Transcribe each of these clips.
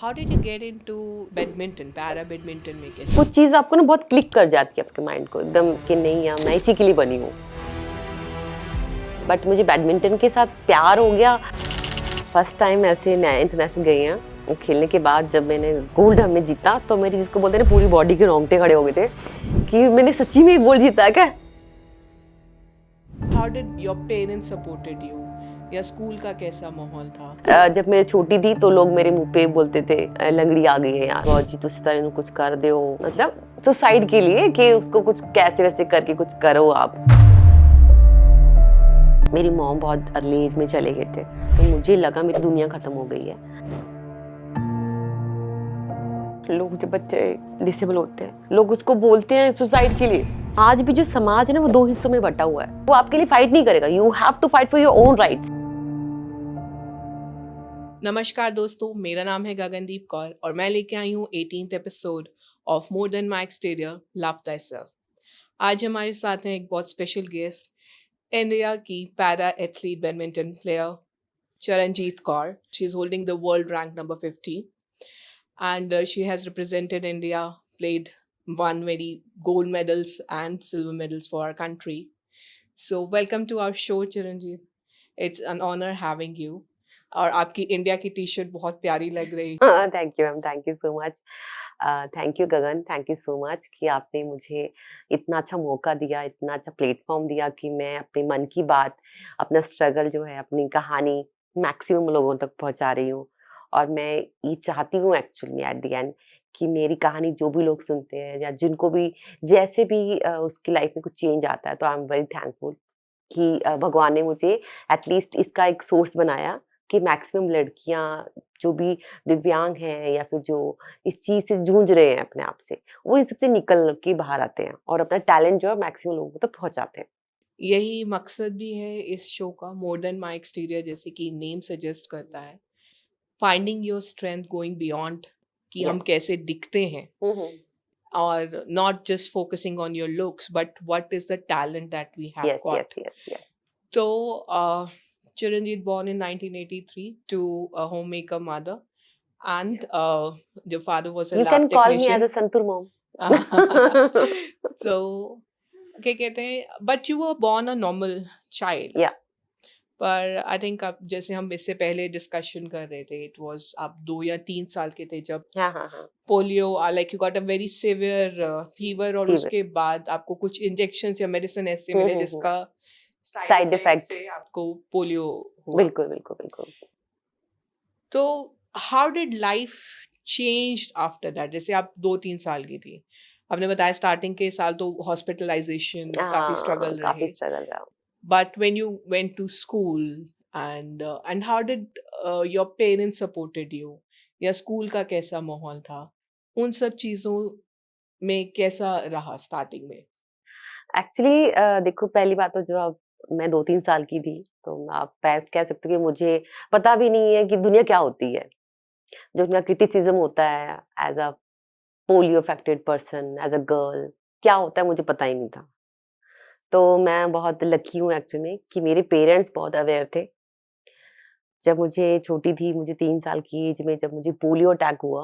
How did you get into badminton, para badminton में कैसे? कुछ चीज़ आपको ना बहुत क्लिक कर जाती है आपके माइंड को एकदम कि नहीं यार मैं इसी के लिए बनी हूँ। बट मुझे बैडमिंटन के साथ प्यार हो गया। फर्स्ट टाइम ऐसे इंटरनेशनल गई हैं खेलने के बाद जब मैंने गोल्ड हमने जीता तो मेरी जिसको बोलते हैं ना पूरी बॉडी के रोंगटे खड़े हो गए थे कि मैंने सच्ची में एक गोल्ड जीता है क्या। How did your parents supported you? या स्कूल का कैसा माहौल था? जब मैं छोटी थी तो लोग मेरे मुंह पे बोलते थे लंगड़ी आ गई है यार जी तुझसे तो कुछ कर दे हो, मतलब सुसाइड के लिए कि उसको कुछ कैसे वैसे करके कुछ करो आप। मेरी मॉम बहुत अर्ली एज में चले गए थे तो मुझे लगा मेरी दुनिया खत्म हो गई है। लोग जब बच्चे डिसेबल होते हैं लोग उसको बोलते हैं सुसाइड के लिए। आज भी जो समाज है ना वो दो हिस्सों में बटा हुआ है, वो आपके लिए फाइट नहीं करेगा। You have to fight for your own rights. नमस्कार दोस्तों, मेरा नाम है गगनदीप कौर और मैं लेके आई हूँ 18th episode of more than my exterior, love thyself. आज हमारे साथ हैं एक बहुत स्पेशल गेस्ट, इंडिया की para athlete badminton player Charanjit Kaur. She is holding the world rank number 50 and she has represented India, played, won many gold medals and silver medals for our country. So welcome to our show, Chiranjeet. It's an honor having you. और आपकी India की T shirt बहुत प्यारी लग रही। Thank you ma'am, thank you so much. Thank you Gagan, thank you so much कि आपने मुझे इतना अच्छा मौका दिया, इतना अच्छा प्लेटफॉर्म दिया कि मैं अपने मन की बात, अपना स्ट्रगल जो है, अपनी कहानी मैक्सिमम लोगों तक पहुंचा रही हूँ। और मैं ये चाहती हूँ एक्चुअली में एट द एंड कि मेरी कहानी जो भी लोग सुनते हैं या जिनको भी जैसे भी उसकी लाइफ में कुछ चेंज आता है तो आई एम वेरी थैंकफुल कि भगवान ने मुझे एटलीस्ट इसका एक सोर्स बनाया कि मैक्सिमम लड़कियां जो भी दिव्यांग हैं या फिर जो इस चीज से जूझ रहे हैं अपने आप से, वो इन सबसे निकल के बाहर आते हैं और अपना टैलेंट जो है मैक्सिमम लोगों तक पहुंचाते हैं। यही मकसद भी है इस शो का, मोर देन माई एक्सटीरियर, जैसे कि नेम सजेस्ट करता है, finding your strength going beyond, कि हम Yes. कैसे दिखते हैं हम्म। और not just focusing on your looks but what is the talent that we have Yes, yes, got. yes, yes. So Chiranjeet born in 1983 to a homemaker mother and your father was a You lab can call me as technician. a Santur mom. So क्या कहते हैं, but you were born a normal child. Yeah. पर I think आप, जैसे हम इससे पहले discussion कर रहे थे, इट वाज आप 2 या 3 साल के थे जब हाँ हाँ हाँ। Polio, like you got a very severe fever और Fever. उसके बाद आपको कुछ इंजेक्शन या मेडिसिन ऐसे मिले जिसका Side साइड effect. इफेक्ट से आपको पोलियो हुआ। बिल्कुल बिल्कुल बिल्कुल। तो how did life change after that? जैसे आप 2-3 साल की थी, आपने बताया स्टार्टिंग के साल तो हॉस्पिटलाइजेशन काफी स्ट्रगल काफी रहे, स्ट्रगल रहा। but when you went to school and how did your parents supported you, या स्कूल का कैसा माहौल था, उन सब चीजों में कैसा रहा स्टार्टिंग में? एक्चुअली देखो पहली बात तो जो अब मैं 2-3 साल की थी तो आप पैस कह सकते हो कि मुझे पता भी नहीं है कि दुनिया क्या होती है। जो उनका क्रिटिसिज्म होता है as a polio affected person, as a girl, क्या होता है मुझे पता ही नहीं था। तो मैं बहुत लकी हूँ एक्चुअली कि मेरे पेरेंट्स बहुत अवेयर थे। जब मुझे छोटी थी, मुझे 3 साल की एज में जब मुझे पोलियो अटैक हुआ,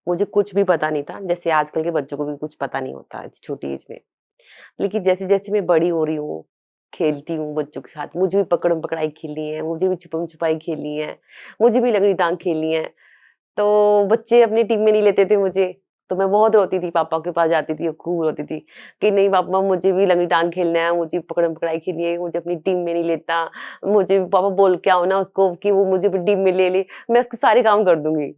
मुझे कुछ भी पता नहीं था। जैसे आजकल के बच्चों को भी कुछ पता नहीं होता है छोटी एज में। लेकिन जैसे-जैसे मैं बड़ी हो रही हूँ, खेलती हूँ बच्चों के साथ, मुझे भी पकड़म-पकड़ाई खेलनी है, मुझे भी छुपम-छुपाई खेलनी है, मुझे भी लगड़ी टाँग खेलनी है। तो बच्चे अपनी टीम में नहीं लेते थे मुझे, तो मैं बहुत रोती थी, पापा के पास जाती थी और खूब रोती थी कि नहीं पापा मुझे भी लगड़ी टाँग खेलना है, मुझे पकड़म-पकड़ाई खेलनी है, मुझे अपनी टीम में नहीं लेता। मुझे भी पापा बोल के आओ ना उसको कि वो मुझे अपनी टीम में ले ले, मैं उसके सारे काम कर दूँगी।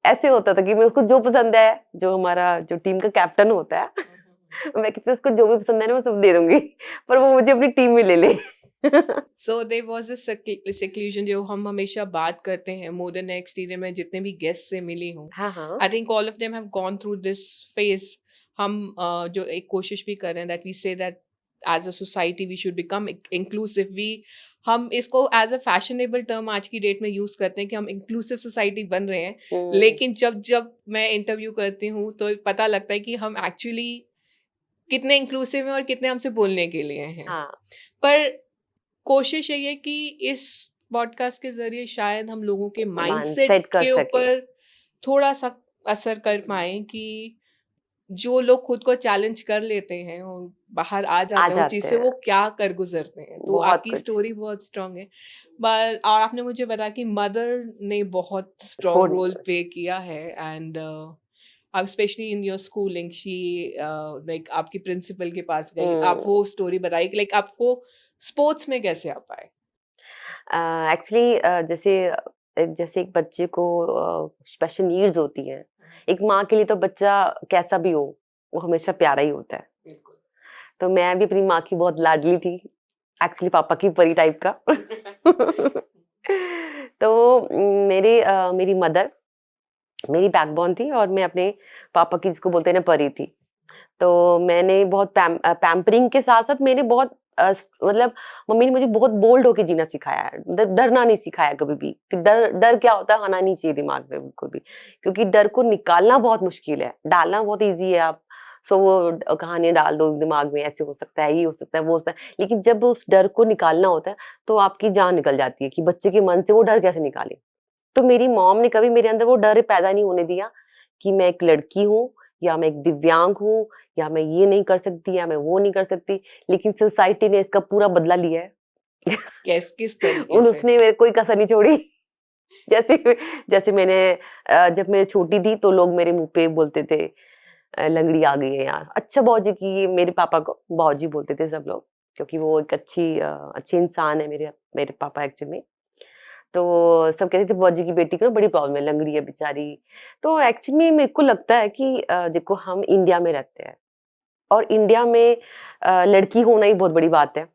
ऐसे होता था कि मैं उसको जो पसंद है, जो हमारा जो टीम का कैप्टन होता है मैं कहती हूँ उसको जो भी पसंद है ना मैं सब दे दूँगी, पर वो मुझे अपनी टीम में ले ले। So there was a seclusion जो हम हमेशा बात करते हैं, मोर देन एक्सटीरियर में जितने भी गेस्ट से मिली हूँ, हाँ, हाँ। I think all of them have gone through this phase. हम जो एक कोशिश भी कर रहे हैं that we say that as a society we should become inclusive. We हम इसको एज अ फैशनेबल टर्म आज की डेट में यूज करते हैं कि हम इंक्लूसिव सोसाइटी बन रहे हैं, हुँ। लेकिन जब जब मैं इंटरव्यू करती हूँ तो पता लगता है कि हम एक्चुअली कितने इंक्लूसिव हैं और कितने हमसे बोलने के लिए हैं। हाँ। पर कोशिश यही है कि इस पॉडकास्ट के ज़रिए शायद हम लोगों के माइंडसेट माइंडसेट कर के सके। ऊपर थोड़ा-सा असर कर पाएँ कि जो लोग खुद को चैलेंज कर लेते हैं और बाहर आ आ जाते हैं उस चीज़ जाते से, हैं, वो क्या कर गुज़रते हैं। तो बहुत आपकी कुछ। स्टोरी बहुत स्ट्रॉन्ग है। और आपने मुझे बताया कि मदर ने बहुत स्ट्रॉन्ग स्पोर्ट रोल प्ले किया है एंड अब specially in your schooling she like आपकी प्रिंसिपल के पास गई। आप हुँ। वो स्टोरी बताइए कि लाइक आपको स्पोर्ट्स में कैसे आप आए? एक्चुअली जैसे एक बच्चे को स्पेशल नीड्स होती हैं, एक माँ के लिए तो बच्चा कैसा भी हो, वो हमेशा प्यारा ही होता है। बिल्कुल। तो मैं भी अपनी माँ की बहुत लाडली थी, एक्चुअली पापा की परी टाइप का। तो मेरी मदर मेरी बैकबोन थी और मैं अपने पापा की जिसको बोलते हैं ना परी थी। तो मैंने बहुत पैम्परिंग के साथ-साथ मैंने बहुत मतलब मम्मी ने मुझे बहुत बोल्ड होके जीना सिखाया है। डरना नहीं सिखाया कभी भी कि डर डर क्या होता है आना नहीं चाहिए दिमाग में बिल्कुल भी। क्योंकि डर को निकालना बहुत मुश्किल है, डालना बहुत ईज़ी है आप वो कहानियाँ डाल दो दिमाग में ऐसे हो सकता है, ये हो सकता है, वो हो सकता है। लेकिन जब उस डर को निकालना होता है, तो आपकी जान निकल जाती है कि बच्चे के मन से वो डर कैसे निकालें। तो मेरी मॉम ने कभी मेरे अंदर वो डर पैदा नहीं होने दिया कि मैं एक लड़की हूँ या मैं एक दिव्यांग हूँ या मैं ये नहीं कर सकती या मैं वो नहीं कर सकती। लेकिन सोसाइटी ने इसका पूरा बदला लिया है। किस तरीके से? उसने मेरे कोई कसर नहीं छोड़ी। जैसे जैसे जब मैं छोटी थी तो लोग मेरे मुँह पे बोलते थे लंगड़ी आ गई है यार। अच्छा बाबूजी की मेरे पापा को बाबूजी बोलते थे सब लोग क्योंकि वो एक अच्छे इंसान है मेरे मेरे पापा एक्चुअली। तो सब कहते थे बुआ जी की बेटी को ना बड़ी प्रॉब्लम है, लंगड़ी है बेचारी। तो एक्चुअली में मेरे को लगता है कि देखो हम इंडिया में रहते हैं और इंडिया में लड़की होना ही बहुत बड़ी बात है।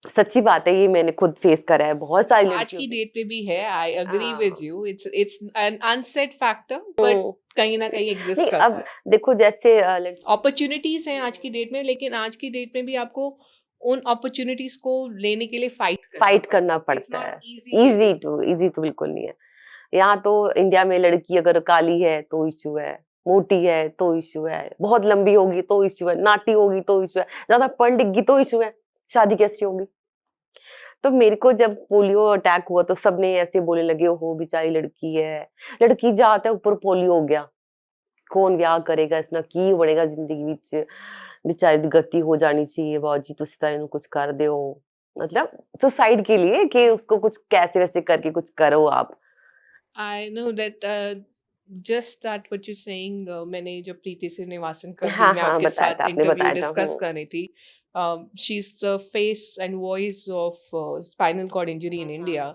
सच्ची बात है ये मैंने खुद फेस करा है, बहुत सारी आज लड़कियों की को। डेट पे भी है, आई एग्री विद हाँ। You. It's an unsaid factor but hmm. कहीं न कहीं एग्ज़िस्ट नहीं करता अब है। देखो जैसे अपॉर्च्युनिटीज़ हैं आज की डेट में, लेकिन आज की डेट में भी आपको उन अपॉर्च्युनिटीज़ को लेने के लिए फाइट करना फाइट पड़ता करना है। इट्स पड़ता नॉट है। ईज़ी गेटिंग ईज़ी तो बिल्कुल नहीं है। यहाँ तो इंडिया में लड़की अगर काली है तो इश्यू है, मोटी है तो इश्यू है, बहुत लंबी होगी तो इश्यू है, नाटी होगी तो इश्यू है, ज़्यादा पढ़ लिख गई तो इश्यू है, शादी कैसी होगी? तो मेरे को जब पोलियो अटैक हुआ तो सबने ऐसे बोलने लगे ओहो बेचारी लड़की है, लड़की जात है ऊपर पोलियो हो गया, कौन ब्याह करेगा इसना की बनेगा जिंदगी विच बेचारी दी गति हो जानी चाहिए बाजी तुसी तां इहनू कुछ कर दियो मतलब सुसाइड के लिए कि उसको कुछ कैसे वैसे करके कुछ करो आप। I know that just that what you saying मैंने जब प्रीति श्रीनिवासन का भी हाँ, मैं हाँ, आपके बताया था साथ आपने इंटरव्यू बताया था। डिस्कस कर रही थी। She is the face and voice of spinal cord injury in India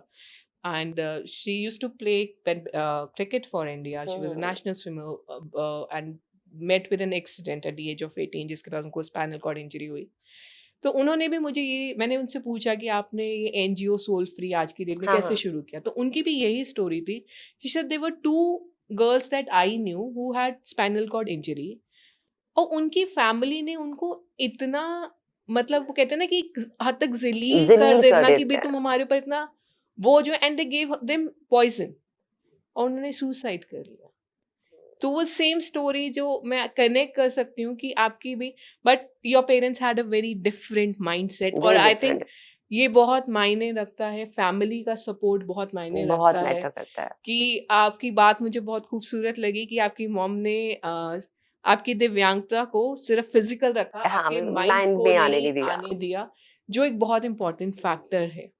and she used to play cricket for India. She was a hmm, national swimmer and met with an accident at the age of 18 जिसके बाद उनको spinal cord injury हुई। तो उन्होंने भी मुझे ये मैंने उनसे पूछा कि आपने ये एनजीओ सोल फ्री आज की डेट में हाँ, कैसे हाँ। शुरू किया? तो उनकी भी यही स्टोरी थी। She said there were 2 girls that I knew who had spinal cord injury और उनकी फैमिली ने उनको इतना मतलब वो कहते हैं ना कि एक हद तक ज़लील कर ज़लील कर देना कि भई देते हैं। तुम हमारे ऊपर इतना बोझ हो and they give them poison और उन्होंने सुसाइड कर लिया। तो वो सेम स्टोरी जो मैं कनेक्ट कर सकती हूँ कि आपकी भी but your parents had a very different mindset और वेरी आई थिंक डिफरेंट ये बहुत मायने रखता है, फैमिली का सपोर्ट बहुत मायने बहुत रखता है मैटर करता है। कि आपकी बात मुझे बहुत खूबसूरत लगी कि आपकी मॉम ने आपकी दिव्यांगता को सिर्फ फिज़िकल रखा, हाँ, आपके माइंड माइंड को में आने नहीं नहीं दिया। आने दिया, जो एक बहुत इम्पोर्टेंट फैक्टर है।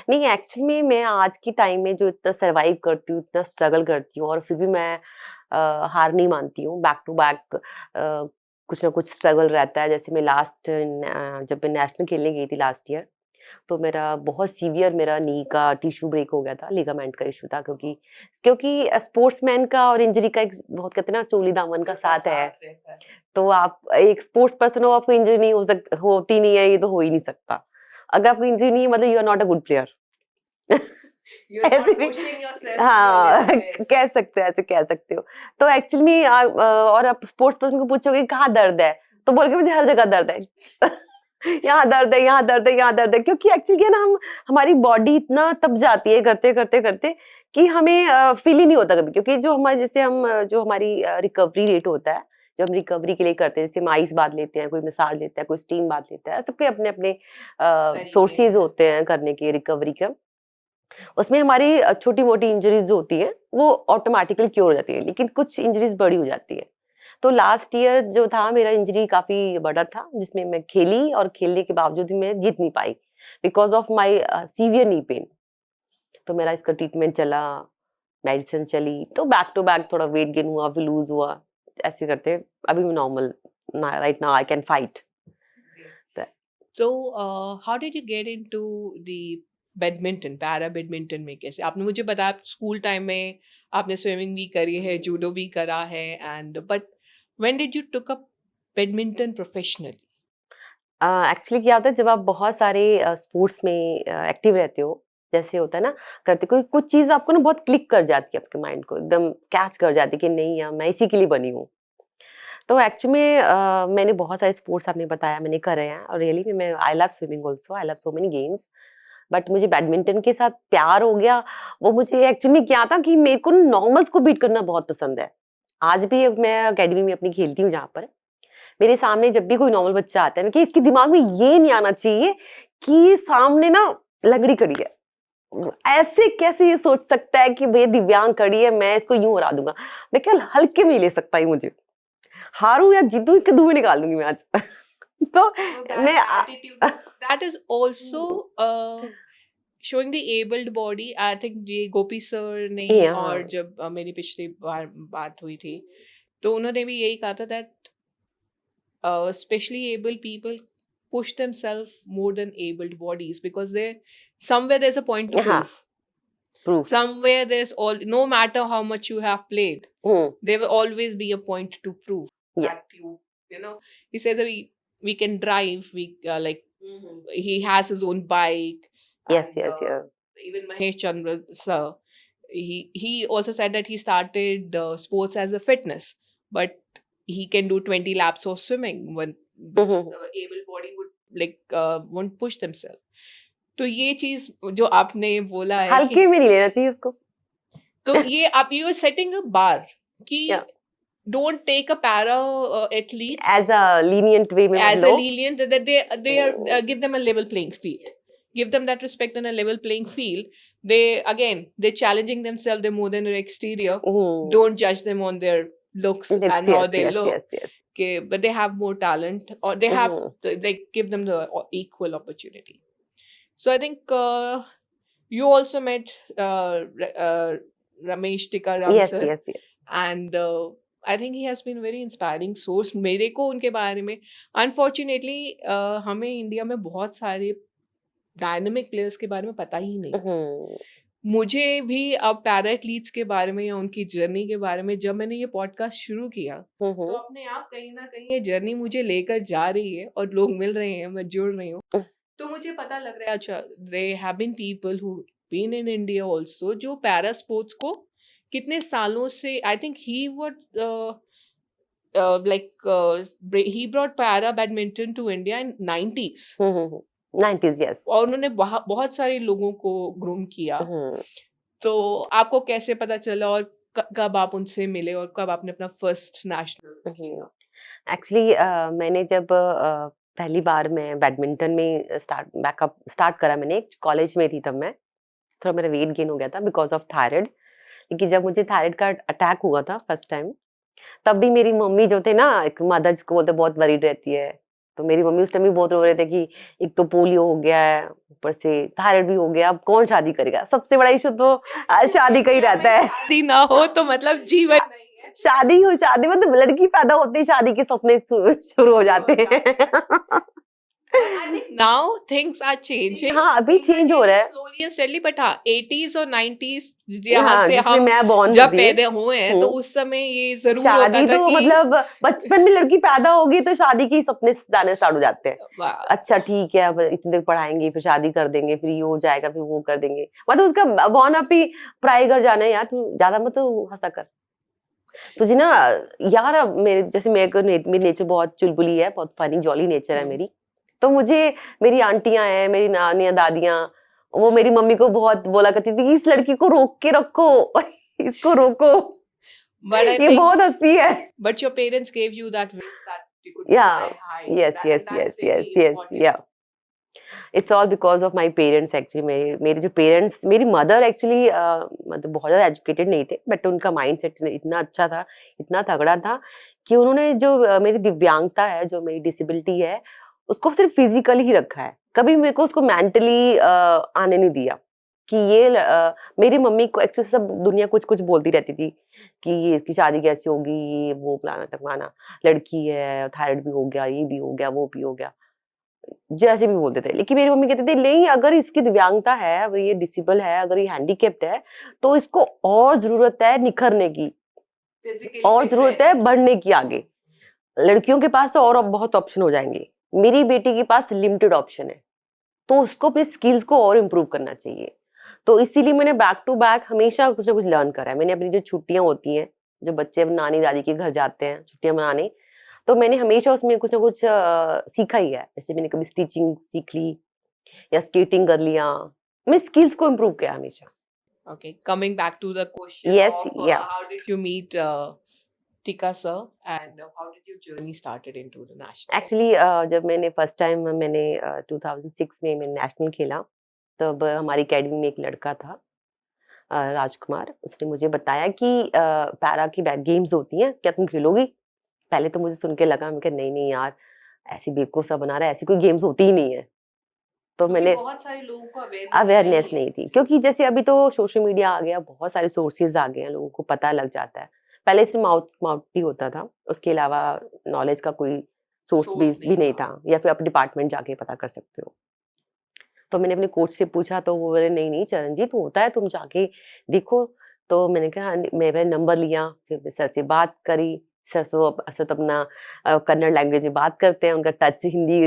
नहीं एक्चुअली में मैं आज की टाइम में जो इतना सर्वाइव करती हूँ, इतना स्ट्रगल करती हूँ और फिर भी मैं हार नहीं मानती हूँ। बैक टू बैक कुछ ना कुछ स्ट्रगल रहता है। जैसे मैं जब मैं नेशनल खेलने गई थी लास्ट ईयर, तो मेरा बहुत सीवियर मेरा नी का टिश्यू ब्रेक हो गया था, लिगामेंट का इश्यू था क्योंकि क्योंकि स्पोर्ट्समैन का और इंजरी का एक बहुत कहते हैं ना चोली दामन का सबका साथ है। साथ रहता है। तो आप एक स्पोर्ट्स पर्सन हो आपको इंजरी नहीं होती नहीं है, ये तो हो ही नहीं सकता। अगर आपको इंजरी नहीं है मतलब you are not a good player. You're ऐसे not भी pushing yourself to your हाँ, level best. कह सकते हो ऐसे कह सकते हो। तो एक्चुअली में और आप स्पोर्ट्स पर्सन को पूछोगे कहाँ दर्द है? तो बोलेंगे मुझे हर जगह दर्द है। यहाँ दर्द है, यहाँ दर्द है, यहाँ दर्द है क्योंकि एक्चुअली क्या है ना हम हमारी बॉडी इतना तप जाती है करते-करते कि हमें फील ही नहीं होता कभी क्योंकि जो हमारी रिकवरी रेट होता है, जो हम रिकवरी के लिए करते हैं, जैसे हम आइस बाथ लेते हैं, कोई मसाज लेता है, कोई स्टीम बाथ लेता है, सबके अपने-अपने तरीके सोर्सेज़ हैं। होते हैं करने के रिकवरी के। उसमें हमारी छोटी-मोटी इंजरीज़ जो होती हैं, वो ऑटोमैटिकली क्योर हो जाती है, लेकिन कुछ इंजरीज़ बड़ी हो जाती है। तो लास्ट ईयर जो था मेरा इंजरी काफ़ी बड़ा था, जिसमें मैं खेली और खेलने के बावजूद भी मैं जीत नहीं पाई, because of my severe knee pain. तो मेरा इसका ट्रीटमेंट चला, मेडिसिन चली, तो बैक टू बैक थोड़ा वेट गेन हुआ, फिर लूज़ हुआ, ऐसे करते अभी मैं नॉर्मल ना right now I can fight. The तो how did you get into the badminton, para badminton में कैसे? आपने मुझे बताया स्कूल टाइम में आपने स्विमिंग भी करी है, जूडो भी करा है, and but when did you took up badminton professionally? Actually क्या होता है जब आप बहुत सारे स्पोर्ट्स में एक्टिव रहते हो, जैसे होता है ना, करते कोई कुछ चीज़ आपको ना बहुत क्लिक कर जाती है आपके माइंड को, एकदम कैच कर जाती है कि नहीं यार मैं इसी के लिए बनी हूँ। तो एक्चुअली में मैंने बहुत सारे स्पोर्ट्स आपने बताया मैंने करे हैं और रियली में मैं I love swimming also, I love so many games. But मुझे बैडमिंटन के साथ प्यार हो गया। वो मुझे एक्चुअली क्या था कि मेरे को नॉर्मल्स को बीट करना बहुत पसंद है। आज भी मैं अकेडमी में अपनी खेलती हूँ जहाँ पर, मेरे सामने जब भी कोई नॉर्मल बच्चा आता है, मैं कि इसके दिमाग में ये नहीं आना चाहिए कि सामने ना लंगड़ी खड़ी है। ऐसे कैसे ये सोच सकता है कि भैया दिव्यांग खड़ी है, मैं इसको यूँ हरा दूँगा। मैं क्या हल्के में नहीं ले सकता ये मुझे। हारूँ या जीतूँ इसके धुएँ निकाल दूँगी मैं आज। तो So that मैं attitude, that is also showing the abled body. I think ये गोपी सर ने, और हाँ। जब मेरी पिछली बार बात हुई थी तो उन्होंने भी यही कहा था that especially able people push themselves more than abled bodies because they somewhere there's a point to हाँ, prove. Proof. Somewhere there's all, no matter how much you have played, hmm, there will always be a point to prove या that you know he says that we can drive, we like he has his own bike, yes, and yes, yes. even Mahesh Chandra sir, he also said that he started sports as a fitness, but he can do 20 laps of swimming when hmm, the hmm. able body would like won't push themselves. तो ये चीज जो आपने बोला है कि हल्के में नहीं लेना चाहिए उसको। तो ये आप you are setting a bar कि या don't take a para athlete as a lenient way में मत as a लो। lenient, that they are give them a level playing field, give them that respect and a level playing field. They again they're challenging themselves, they're more than their exterior. Hmm, Don't judge them on their looks it's and how yes, they yes, look. Yes, yes. Okay, but they have more talent, or they have hmm, they give them the equal opportunity. So I think you also met Ramesh Tikaram yes, sir, yes, yes. and I think he has been very inspiring source मेरे को उनके बारे में। Unfortunately हमें India में बहुत सारे dynamic players के बारे में पता ही नहीं। हुँ, मुझे भी अब पैरा एथलीट्स के बारे में या उनकी जर्नी के बारे में जब मैंने ये पॉडकास्ट शुरू किया, हुँ, तो हुँ। अपने आप कहीं न कहीं ये जर्नी मुझे लेकर जा रही है और लोग मिल रहे हैं, मैं जुड़ रही हूँ। तो मुझे पता लग रहा है अच्छा they have been people who been in India also जो पैरा स्पोर्ट्स को कितने सालों से I think he was he brought para badminton to India in 90s, हुँ, हुँ, हुँ। 90s yes. और उन्होंने बहुत सारे लोगों को ग्रूम किया। हुँ, तो आपको कैसे पता चला और कब आप उनसे मिले और कब आपने अपना फर्स्ट नेशनल हुँ। खेला? एक्चुअली मैंने जब पहली बार मैं बैडमिंटन में बैकअप स्टार्ट करा मैंने, कॉलेज में थी तब मैं। थोड़ा मेरा वेट गेन हो गया था बिकॉज़ ऑफ थायराइड, क्योंकि जब मुझे थायराइड का अटैक हुआ था फर्स्ट टाइम, तब भी मेरी मम्मी जो थे ना, एक मदर जिसको बोलते हैं बहुत वरीड रहती है, तो मेरी मम्मी उस टाइम भी बहुत रो रहे थे कि एक तो पोलियो हो गया है, ऊपर से थायराइड भी हो गया, अब कौन शादी करेगा? सबसे बड़ा इश्यू तो शादी का ही दुनिया रहता में है। शादी ना हो तो मतलब जीवन नहीं है। शादी मतलब लड़की पैदा होते ही शादी के सपने शुरू हो जाते हैं। I think now things are changing. हाँ, अभी Things are चेंज हो रहा changing है। slowly and steadily, but हाँ 80s और 90s जहाँ हाँ, से जिसमें हम मैं बॉर्न जब हुई थी। पैदा हुए हैं तो हुँ। उस समय ये जरूर होता शादी था तो कि मतलब बचपन में लड़की पैदा होगी तो शादी के सपने जाने स्टार्ट हो जाते हैं। वाह, अच्छा ठीक है, अब इतनी देर पढ़ाएँगे, फिर शादी कर देंगे, फिर ये हो जाएगा, फिर वो कर देंगे। मतलब उसका बॉर्न अप ही पराए घर जाना है यार, तू ज़्यादा मत हँसा कर। तुझे ना यार अब मेरे जैसे मेरे को मेरी नेचर बहुत चुलबुली है, बहुत फनी जॉली नेचर है मेरी। तो मुझे मेरी आंटियाँ हैं, मेरी नानियाँ, दादियाँ, वो मेरी मम्मी को बहुत बोला करती थी कि इस लड़की को रोक के रखो, इसको रोको, but I ये think बहुत हँसती है। but your parents gave you that wings that you could Yeah. fly high. Yes, That, yes, and yes, that's yes, very yes, important. yeah. It's all because of my parents actually. मेरे मेरे जो parents, मेरी mother actually मतलब बहुत ज़्यादा educated नहीं थे, but उनका माइंड सेट इतना अच्छा था, इतना तगड़ा था कि उन्होंने जो मेरी दिव्यांगता है, जो मेरी डिसेबिलिटी है, उसको सिर्फ फिजिकली ही रखा है, कभी मेरे को उसको मेंटली आने नहीं दिया। कि मेरी मम्मी को एक्चुअली सब दुनिया कुछ कुछ बोलती रहती थी कि ये इसकी शादी कैसे होगी, ये वो फलाना टमकाना, लड़की है, थायराइड भी हो गया, ये भी हो गया, वो भी हो गया, जैसे भी बोलते थे। लेकिन मेरी मम्मी कहते थे नहीं, अगर इसकी दिव्यांगता है, अगर ये डिसेबल है, अगर ये हैंडीकेप्ड है, तो इसको और जरूरत है निखरने की, फिजिकली और फिट जरूरत है रहने की। बढ़ने की आगे। लड़कियों के पास तो और अब बहुत ऑप्शन हो जाएंगे, मेरी बेटी के पास लिमिटेड ऑप्शन है, तो उसको अपने स्किल्स को और इम्प्रूव करना चाहिए। तो इसीलिए मैंने बैक टू बैक हमेशा कुछ ना कुछ लर्न करा है। मैंने अपनी जो छुट्टियां होती हैं, जब बच्चे अब नानी दादी के घर जाते हैं छुट्टियां मनाने, तो मैंने हमेशा उसमें कुछ ना कुछ सीखा ही है। जैसे मैंने कभी स्टिचिंग सीख ली या स्केटिंग कर लिया, मैं स्किल्स को इम्प्रूव किया हमेशा। Okay, coming back to the question yes, of या how did you meet Tika sir, and how did your journey started into the nationals? Actually जब मैंने फर्स्ट टाइम मैंने 2006 में मैंने नेशनल खेला, तब हमारी एकेडमी में एक लड़का था, राजकुमार। उसने मुझे बताया कि पैरा की गेम्स होती हैं, क्या तुम खेलोगी? पहले तो मुझे सुन के लगा, मैं कहा नहीं नहीं यार, ऐसी बेवकूफ सा बना रहा है, ऐसी कोई गेम्स होती ही नहीं है। तो क्योंकि मैंने, बहुत सारे लोगों को अवेयरनेस अवेयरनेस नहीं है नहीं इन थी, क्योंकि चीज़ों से। जैसे अभी तो सोशल मीडिया आ गया, बहुत सारे सोर्सेज आ गए हैं, लोगों को पता लग जाता है। पहले सिर्फ माउथ माउथ ही होता था, उसके अलावा नॉलेज का कोई सोर्स सोर्स बेस भी नहीं नहीं था। था, या फिर आप डिपार्टमेंट जाके पता कर सकते हो। तो मैंने अपने कोच से पूछा, तो वो बोले नहीं नहीं चरणजीत, होता है, तुम जाके देखो। तो मैंने कहा मैंने नंबर लिया, फिर मैं सर से बात करी। सर तो अपना कन्नड़ लैंग्वेज में बात करते हैं, उनका टच हिंदी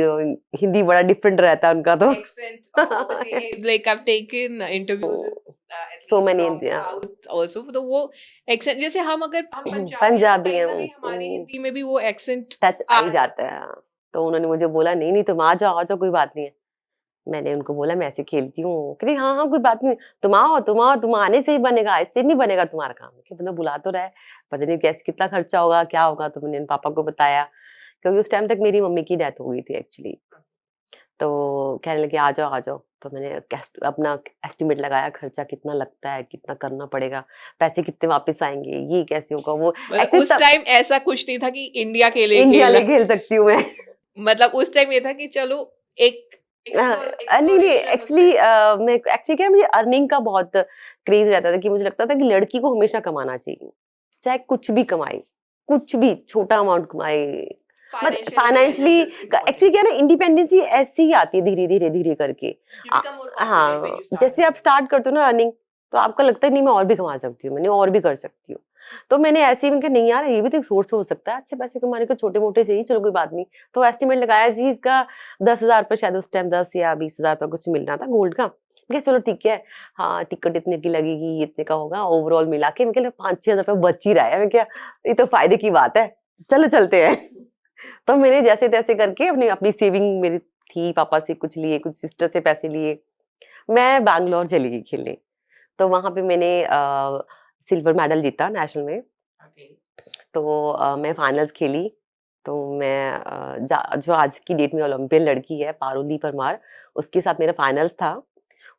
हिंदी बड़ा डिफरेंट रहता है उनका तो। Accent, obviously, like I've taken interviews with so athletes many from South also, तो वो accent, जैसे हम अगर हम पंजाबी हैं तो पंजाबी कहीं हैं, ना कहीं हमारी हिंदी में भी वो accent टच आ आ ही जाता जाता है। तो उन्होंने मुझे बोला नहीं नहीं तुम आ जाओ कोई बात नहीं है। मैंने उनको बोला मैं ऐसे खेलती हूँ, कह रही हाँ हाँ कोई बात नहीं, तुम आओ, तुम आने से ही बनेगा, ऐसे नहीं बनेगा तुम्हारा काम। कि मतलब बुला तो रहा है, पता नहीं कैसे कितना खर्चा होगा क्या होगा। तो मैंने पापा को बताया, क्योंकि उस टाइम तक मेरी मम्मी की डेथ हो गई थी एक्चुअली। तो कहने लगे आ जाओ। तो मैंने अपना एस्टिमेट लगाया, खर्चा कितना लगता है, कितना करना पड़ेगा, पैसे कितने वापस आएंगे, ये कैसे होगा वो। मतलब एक्चुअली उस तब टाइम ऐसा कुछ नहीं था कि इंडिया के लिए इंडिया खेलना। ले खेल सकती हूँ मैं। मतलब उस टाइम ये था कि चलो एक नहीं नहीं एक्सप्लोरेशन एक्चुअली उसमें था। मैं एक्चुअली क्या, मुझे अर्निंग का बहुत क्रेज रहता था, कि मुझे लगता था कि लड़की को हमेशा कमाना चाहिए, चाहे कुछ भी कमाए, कुछ भी छोटा अमाउंट कमाए। मतलब financial financially independence is actually important. क्या है ना, इंडिपेंडेंसी ऐसे ही आती है धीरे धीरे धीरे करके। You uh, become more confident when हाँ, यू स्टार्ट जैसे आप अर्निंग। स्टार्ट करते हो ना अर्निंग, तो आपको लगता है नहीं मैं और भी कमा सकती हूँ, मैंने और भी कर सकती हूँ। तो मैंने ऐसे ही मैं कहा नहीं यार, ये भी तो एक सोर्स हो सकता है अच्छे पैसे कमाने का, छोटे मोटे से ही, चलो कोई बात नहीं। तो एस्टिमेट लगाया जी इसका 10,000 रुपये, शायद उस टाइम 10 या 20,000 रुपये कुछ मिलना था गोल्ड का। मैं कहा चलो ठीक है, हाँ टिकट इतने की लगेगी, इतने का होगा, ओवरऑल मिला के मैं कहा 5-6 हज़ार रुपये बच ही रहा है। मैं क्या, ये तो फायदे की बात है, चलो चलते हैं। तो मैंने जैसे तैसे करके अपनी अपनी सेविंग मेरी थी, पापा से कुछ लिए, कुछ सिस्टर से पैसे लिए, मैं बैंगलोर चली गई खेलने। तो वहां पे मैंने सिल्वर मेडल जीता नेशनल में। ओके। तो मैं फाइनल्स खेली। तो मैं जो आज की डेट में ओलंपियन लड़की है पारुली परमार, उसके साथ मेरा फाइनल्स था।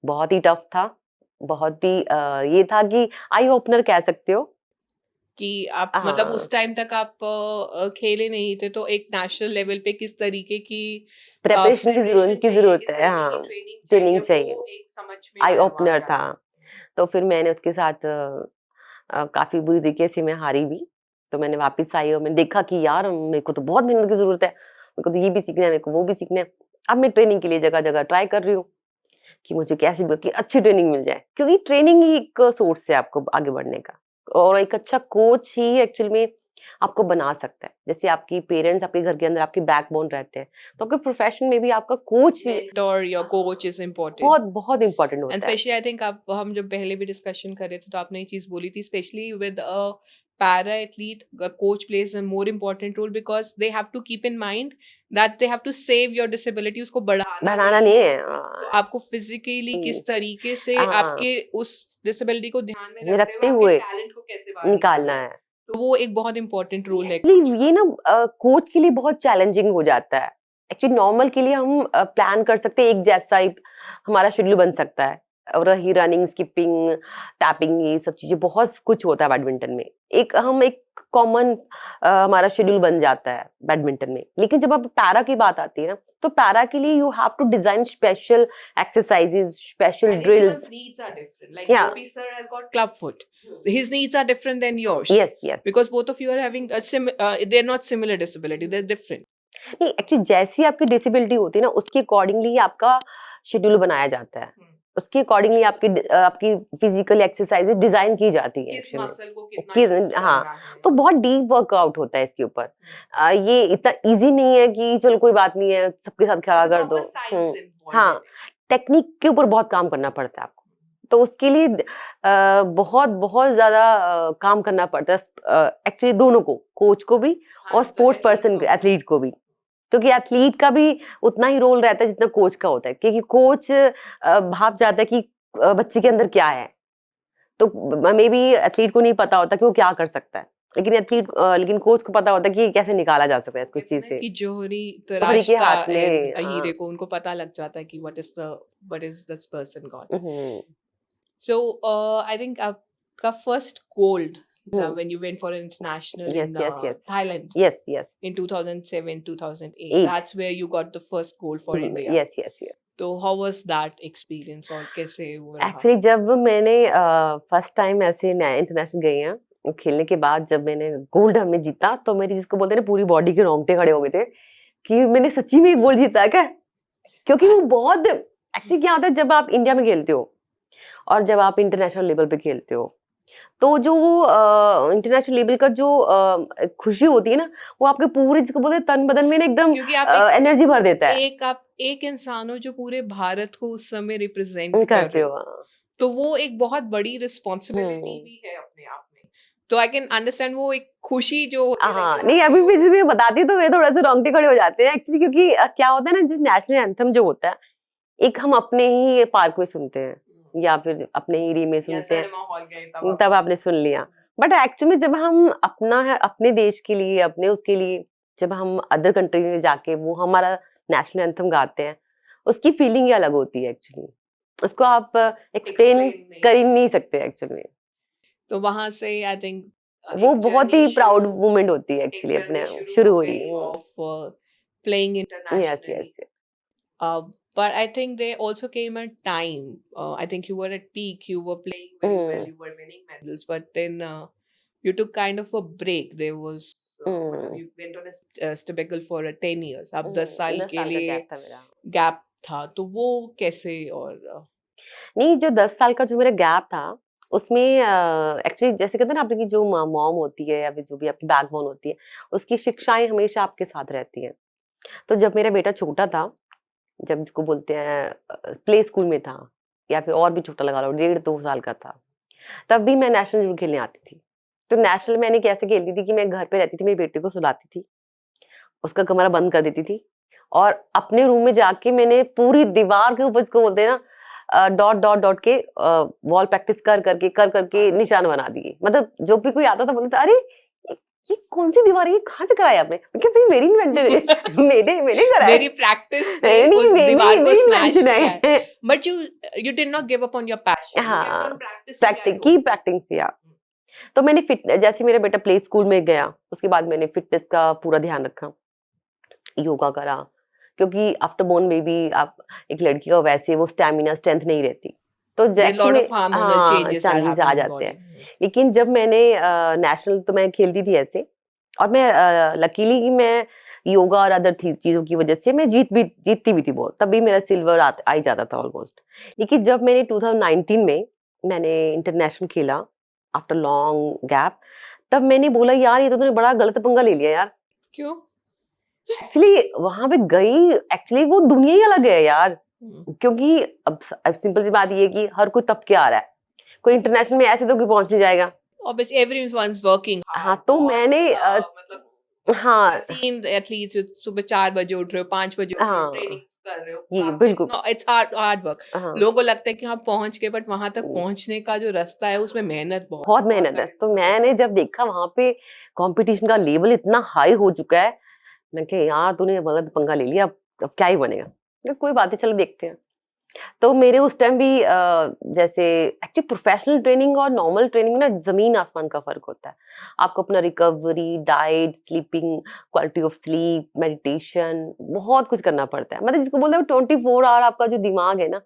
बहुत ही टफ था, बहुत ही ये था कि आई ओपनर कह सकते हो। कि आप मतलब हाँ, उस टाइम तक आप खेले नहीं थे, तो एक नेशनल लेवल पे किस तरीके की प्रिपरेशन प्रिपरेशन की चाहिए, जरूरत किस है, तरीके की हाँ, ट्रेनिंग चाहिए, ट्रेनिंग चाहिए। वो एक समझ में आई आया वहां ओपनर था। जाके। तो फिर मैंने उसके साथ काफ़ी बुरी तरीके से मैं हारी भी। तो मैंने वापस आई और मैंने देखा कि यार मेरे को तो बहुत मेहनत की ज़रूरत है। मेरे को तो ये भी सीखना है, मेरे को वो भी सीखना है। अब मैं ट्रेनिंग के लिए जगह-जगह ट्राई कर रही हूँ कि मुझे कैसे भी कि अच्छी ट्रेनिंग मिल जाए। क्योंकि ट्रेनिंग ही एक सोर्स है आपको आगे बढ़ने का, और एक अच्छा कोच ही एक्चुअल में आपको बना सकता है। जैसे आपकी पेरेंट्स आपके घर के अंदर आपके बैकबोन रहते हैं, तो आपके प्रोफ़ेशन में भी आपका कोच ही मेंटर या कोच इज इम्पोर्टेंट। बहुत बहुत इम्पोर्टेंट एंड होता है। स्पेशली आई थिंक आप, हम जब पहले भी डिस्कशन कर रहे थे तो आपने ये चीज बोली थी, specially with a para athlete, a coach plays a more important role because they have to keep in mind that they have to save your disability, उसको बढ़ाना बनाना नहीं नहीं है। है तो आपको फिजिकली किस तरीके से हाँ, आपके उस डिसेबिलिटी को ध्यान में में रखते हुए रखते आपके हुए टैलेंट को कैसे बाहर निकालना निकालना है, है। तो वो एक बहुत इंपॉर्टेंट रोल है कोच एक्चुअली का। ये ना कोच के लिए बहुत चैलेंजिंग हो जाता है। एक्चुअली नॉर्मल के लिए हम प्लान कर सकते हैं, एक जैसा ही हमारा शेड्यूल बन सकता है, और ही रनिंग, स्किपिंग, टैपिंग, ये सब चीजें बहुत कुछ होता है बैडमिंटन में। एक कॉमन हमारा शेड्यूल बन जाता है बैडमिंटन में। लेकिन जब अब पैरा की बात आती है ना, तो पैरा के लिए you have to design special exercises, special And drills. everyone's needs are different. Like Yeah. Gopi sir has got club foot. His needs are different than yours. Yes yes. Because both of you are having they're not similar disability. They're different. नहीं, actually जैसी आपकी disability होती है ना, उसके accordingly आपका schedule बनाया जाता है। उसके अकॉर्डिंगली आपकी फिजिकल एक्सरसाइजेज डिजाइन की जाती है किस एक्चुअली। मसल को कितना use हाँ, करना है। तो बहुत डीप वर्कआउट होता है इसके ऊपर। ये इतना इजी नहीं है कि चलो कोई बात नहीं है, सबके साथ खड़ा कर दो। Proper science involved हाँ, in it. टेक्निक के ऊपर बहुत काम करना पड़ता है आपको, तो उसके लिए बहुत बहुत ज्यादा काम करना पड़ता है एक्चुअली, दोनों को, कोच को भी और हाँ, स्पोर्ट्स तो पर्सन, athlete को। एथलीट को भी। क्योंकि एथलीट का भी उतना ही रोल रहता है जितना कोच का होता है, क्योंकि कोच भाप जाता है कि बच्चे के अंदर क्या है, तो मे बी एथलीट को नहीं पता होता कि वो क्या कर सकता है, लेकिन कोच को पता होता है कि ये कैसे निकाला जा सकता है इसको चीज से। कि जोहरी जोहरी के तराशता हाथ में, है हाँ। हीरे को, उनको पता लग जाता है कि what is this person got. Hmm, So I think आपका first gold hmm, when you went for an international yes in yes yes Thailand yes yes in 2007 2008 8 that's where you got the first gold for India. yes yes yes। तो how was that experience और कैसे वो रहा? Actually जब मैंने first time ऐसे international गई हैं, खेलने के बाद जब मैंने गोल्ड हमने जीता, तो मेरी, जिसको बोलते हैं ना, पूरी बॉडी के रोंगटे खड़े हो गए थे कि मैंने सच्ची में गोल्ड जीता है क्या। क्योंकि वो बहुत, एक्चुअली क्या होता है, जब आप इंडिया में खेलते हो और जब आप इंटरनेशनल लेवल पे खेलते हो, तो जो इंटरनेशनल लेवल का जो खुशी होती है ना, वो आपके पूरे, जिसको बोलते हैं, तन बदन में ना एकदम क्योंकि आप एनर्जी भर देता है। आप एक इंसान हो जो पूरे भारत को उस समय रिप्रेजेंट करते करते हो, हो, तो वो एक बहुत बड़ी रिस्पॉन्सिबिलिटी भी है अपने आप में। तो आई कैन अंडरस्टैंड वो एक खुशी जो होती है, हाँ, like, नहीं, अभी भी मैं बताती तो वे थोड़ा सा रोंगटे खड़े हो जाते हैं एक्चुअली, क्योंकि क्या होता है ना, जिस नेशनल एंथम जो होता है, एक हम अपने ही पार्क में सुनते हैं या फिर अपने ही एरिया में या सुनते हैं, सिनेमा हॉल गए तब तब आपने सुन लिया। बट एक्चुअली जब हम अपना है, अपने देश के लिए, अपने उसके लिए, जब हम अदर कंट्री में जाके वो हमारा नेशनल एंथम गाते हैं, उसकी फीलिंग ही अलग होती है एक्चुअली। उसको आप एक्सप्लेन कर ही नहीं सकते एक्चुअली। तो वहां से आई थिंक वो बहुत ही प्राउड मोमेंट होती है एक्चुअली, अपने शुरू हुई। Of playing yes internationally. Yes. But I think there also came a time. I think you were at peak. You were playing very well. You were winning medals. But then you took kind of a break. There was you went on a sabbatical for 10 years. अब 10 साल के लिए gap था. तो वो कैसे और नहीं, जो 10 साल का जो मेरा गैप था, उसमें एक्चुअली जैसे कहते हैं ना, आपकी जो मॉम होती है या फिर जो भी आपकी बैकबोन होती है, उसकी शिक्षाएं हमेशा आपके साथ रहती हैं। तो जब मेरा बेटा छोटा था, जब जिसको बोलते हैं प्ले स्कूल में था, या फिर और भी छोटा लगा लो, 1.5-2 साल का था, तब भी मैं नेशनल जरूर खेलने आती थी। तो नेशनल मैंने कैसे खेलती थी कि मैं घर पे रहती थी, मेरे बेटे को सुलाती थी, उसका कमरा बंद कर देती थी, और अपने रूम में जाके मैंने पूरी दीवार के ऊपर, इसको बोलते हैं ना, डॉट डॉट डॉट के वॉल प्रैक्टिस कर करके निशान बना दिए। मतलब जो भी कोई आता था बोलता था, अरे ये कौन सी दीवार है, ये कहाँ से कराया आपने? मैं कहा, भाई मेरी इन्वेंटर है। मैंने कराया, मेरी प्रैक्टिस ने उस दीवार को स्मैश किया है। But you did not give up on your passion. हाँ, प्रैक्टिस किया। तो मैंने जैसे मेरा बेटा प्ले स्कूल में गया, उसके बाद मैंने फिटनेस का पूरा ध्यान रखा, योगा करा, क्योंकि आफ्टर बोर्न बेबी आप, एक लड़की का वैसे वो स्टैमिना, स्ट्रेंथ नहीं रहती, तो चांसेस आ जाते हैं। लेकिन जब मैंने नेशनल, तो मैं खेलती थी ऐसे, और मैं लकीली मैं योगा और अदर चीजों की वजह से मैं जीतती भी थी बहुत, तभी मेरा सिल्वर आ ही जाता था ऑलमोस्ट। लेकिन जब मैंने 2019 में मैंने इंटरनेशनल खेला आफ्टर लॉन्ग गैप, तब मैंने बोला, यार ये तो तूने बड़ा गलत पंगा ले लिया यार। क्यों? एक्चुअली वहां पे गई, एक्चुअली वो दुनिया ही अलग है यार। क्योंकि अब सिंपल सी बात ये है कि हर कोई तब के आ रहा है, कोई इंटरनेशनल में ऐसे तो कोई पहुंच नहीं जाएगा। Obviously everyone's working hard. हाँ, तो मैंने हाँ, seen athletes सुबह 4 बजे उठ रहे हो, 5 बजे उठ रहे हो, ट्रेनिंग कर रहे हो। ये बिल्कुल, it's hard work. लोगों को लगता है कि हाँ पहुंच गए, बट वहां तक पहुंचने का जो रास्ता है उसमें मेहनत बहुत मेहनत है। तो मैंने जब देखा वहां पे कंपटीशन का लेवल इतना हाई हो चुका है, मैं कहा यार तूने गलत पंगा ले लिया, अब क्या ही बनेगा। कोई बात नहीं, चलो देखते हैं। तो मेरे उस टाइम भी जैसे एक्चुअली प्रोफेशनल ट्रेनिंग और नॉर्मल ट्रेनिंग में ना जमीन आसमान का फर्क होता है। आपको अपना recovery, diet, sleeping, quality of sleep, meditation बहुत कुछ करना पड़ता है। मतलब जिसको बोलते हैं 24 आवर आपका जो दिमाग है ना,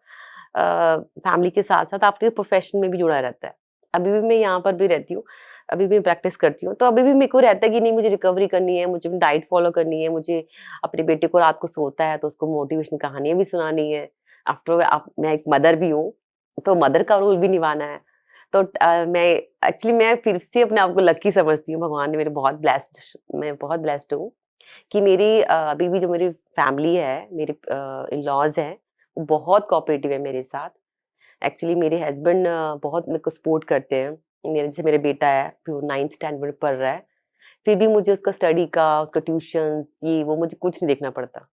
फैमिली के साथ साथ आपके प्रोफेशन में भी जुड़ा रहता है। अभी भी मैं यहाँ पर भी रहती हूँ, अभी भी प्रैक्टिस करती हूँ, तो अभी भी मेरे को रहता है कि नहीं, मुझे रिकवरी करनी है, मुझे डाइट फॉलो करनी है, मुझे अपने बेटे को रात को सोता है तो उसको मोटिवेशन कहानियां भी सुनानी है। आफ्टर ऑल आप, मैं एक मदर भी हूँ, तो मदर का रोल भी निभाना है। तो मैं एक्चुअली मैं फिर से अपने आप को लकी समझती हूँ। भगवान ने मेरे बहुत ब्लेस्ड, मैं बहुत ब्लेस्ड हूँ कि मेरी अभी भी जो मेरी फैमिली है, मेरे इन लॉज है, वो बहुत कोऑपरेटिव है मेरे साथ। एक्चुअली मेरे हस्बैंड बहुत मेरे को सपोर्ट करते हैं। मेरे जैसे मेरा बेटा है, फिर वो 9th स्टैंडर्ड में पढ़ रहा है, फिर भी मुझे उसका स्टडी का, उसका ट्यूशंस, ये वो मुझे कुछ नहीं देखना पड़ता।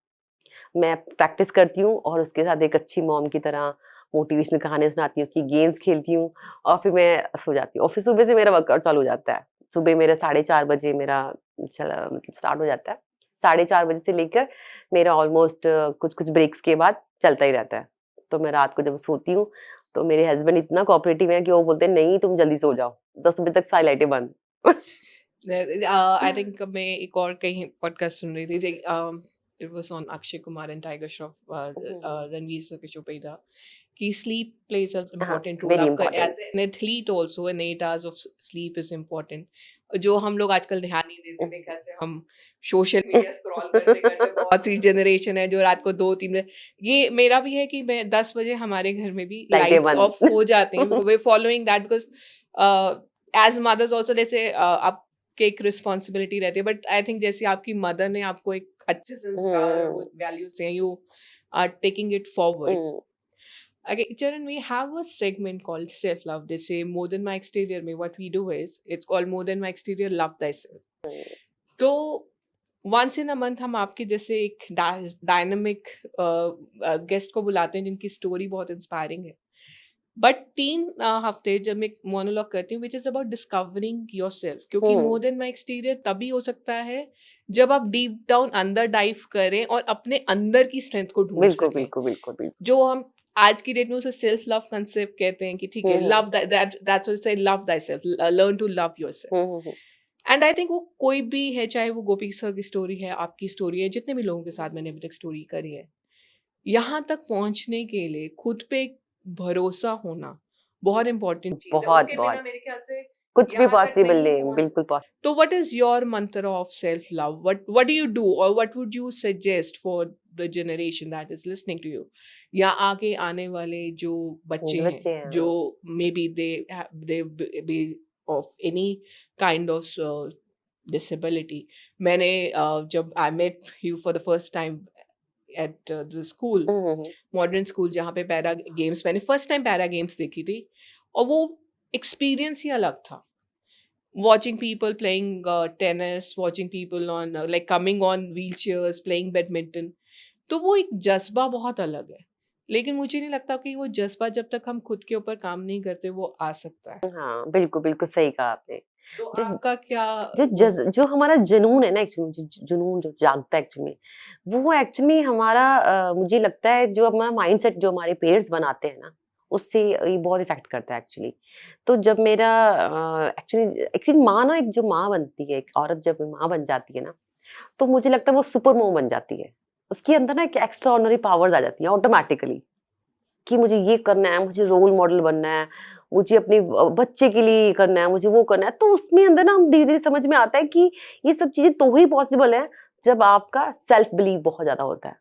मैं प्रैक्टिस करती हूँ और उसके साथ एक अच्छी मॉम की तरह मोटिवेशनल कहानियाँ सुनाती हूँ, उसकी गेम्स खेलती हूँ और फिर मैं सो जाती हूँ। और फिर सुबह से मेरा वर्कआउट चालू हो जाता है। सुबह मेरा 4:30 बजे मेरा चला मतलब स्टार्ट हो जाता है। 4:30 बजे से लेकर मेरा ऑलमोस्ट कुछ-कुछ ब्रेक्स के बाद चलता ही रहता है। तो मैं रात को जब सोती हूँ, तो मेरे हस्बैंड इतना कोऑपरेटिव हैं कि वो बोलते हैं, "नहीं, तुम जल्दी सो जाओ। 10 बजे तक सारी लाइटें बंद।" आई थिंक मैं एक और कहीं पॉडकास्ट सुन रही थी, it was on Akshay Kumar and Tiger Shroff, hmm, Ranveer Singh के शो पे ही था कि स्लीप प्लेज अ हाँ, इम्पोर्टेंट रोल। वेरी आपका important. As an athlete also an 8 hours of sleep is important, जो हम लोग आजकल ध्यान नहीं देते। मेरे ख्याल से हम सोशल मीडिया स्क्रॉल करते करते, बहुत सी जनरेशन है जो रात को 2-3 बजे, ये मेरा भी है कि मैं 10 बजे हमारे घर में भी लाइटें लाइट्स बंद। ऑफ हो जाती हैं, वे following that because as mothers also, जैसे आप की एक रिस्पॉन्सिबिलिटी रहती है, बट आई थिंक जैसे आपकी मदर ने आपको एक अच्छे संस्कार और हुँ, वैल्यूज हैं, you are taking it forward. हुँ, Okay, Charan, we have a segment called self love. They say more than my exterior. May what we do is it's called more than my exterior. Love thyself. हुँ, तो once in a month हम आपके जैसे एक dynamic guest को बुलाते हैं जिनकी story बहुत इंस्पायरिंग है। बट 3 हफ्ते जब मैं मोनोलॉग करती हूँ, which is about discovering yourself, क्योंकि हुँ। मोर देन माय एक्सटीरियर तभी हो सकता है जब आप डीप डाउन अंदर डाइव करें और अपने अंदर की स्ट्रेंथ को ढूँढ बिल्कुल, सकें। बिल्कुल, बिल्कुल, बिल्कुल। जो हम आज की डेट में उसे सेल्फ लव कांसेप्ट कहते हैं कि ठीक है, hmm, hmm. Love that's what say love thyself, learn to love yourself. Hmm, hmm, hmm. And I think वो कोई भी है, चाहे वो गोपी सर की स्टोरी है, आपकी स्टोरी है, जितने भी लोगों के साथ मैंने अभी तक स्टोरी करी है, यहाँ तक पहुँचने के लिए खुद पे एक भरोसा होना बहुत इम्पोर्टेंट चीज़ है। बहुत, उसके बिना बहुत। मेरे ख्याल से कुछ भी यहाँ तक पॉसिबल नहीं नहीं, पहुँच बिल्कुल सकते। पॉस तो what is your mantra of self love? What do you do और what would you suggest for the generation that is listening to you? या आगे आने वाले जो बच्चे जो हैं, बच्चे हैं, जो हाँ। Maybe they be of any kind of disability. मैंने जब I met you for the first time at the school, हुँ, हुँ, हुँ। मॉडर्न स्कूल, जहाँ पे पैरा गेम्स, मैंने फर्स्ट टाइम पैरा गेम्स देखी थी और वो एक्सपीरियंस ही अलग था। Watching people playing tennis, watching people on like coming on wheelchairs, playing badminton, तो वो एक जज़्बा बहुत अलग है। लेकिन मुझे नहीं लगता कि वो जज़्बा जब तक हम खुद के ऊपर काम नहीं करते वो आ सकता है। हाँ, बिल्कुल, बिल्कुल सही कहा आपने। तो जो आपका क्या जो हमारा जुनून है ना, एक्चुअली जुनून जो जागता है एक्चुअली में, वो एक्चुअली हमारा मुझे लगता है जो हमारा माइंडसेट जो हमारे पेरेंट्स बनाते हैं ना, उससे ये बहुत इफ़ेक्ट करता है एक्चुअली। तो जब मेरा एक्चुअली एक्चुअली माँ ना, एक जो माँ बनती है, एक औरत जब माँ बन जाती है ना, तो मुझे लगता है वो सुपर वुमन बन जाती है। उसके अंदर ना एक एक्स्ट्राऑर्डिनरी पावर्स आ जाती हैं ऑटोमैटिकली, कि मुझे ये करना है, मुझे रोल मॉडल बनना है, मुझे अपने बच्चे के लिए ये करना है, मुझे वो करना है। तो उसमें अंदर ना हम धीरे-धीरे समझ में आता है कि ये सब चीज़ें तो ही पॉसिबल है जब आपका सेल्फ बिलीव बहुत ज़्यादा होता है।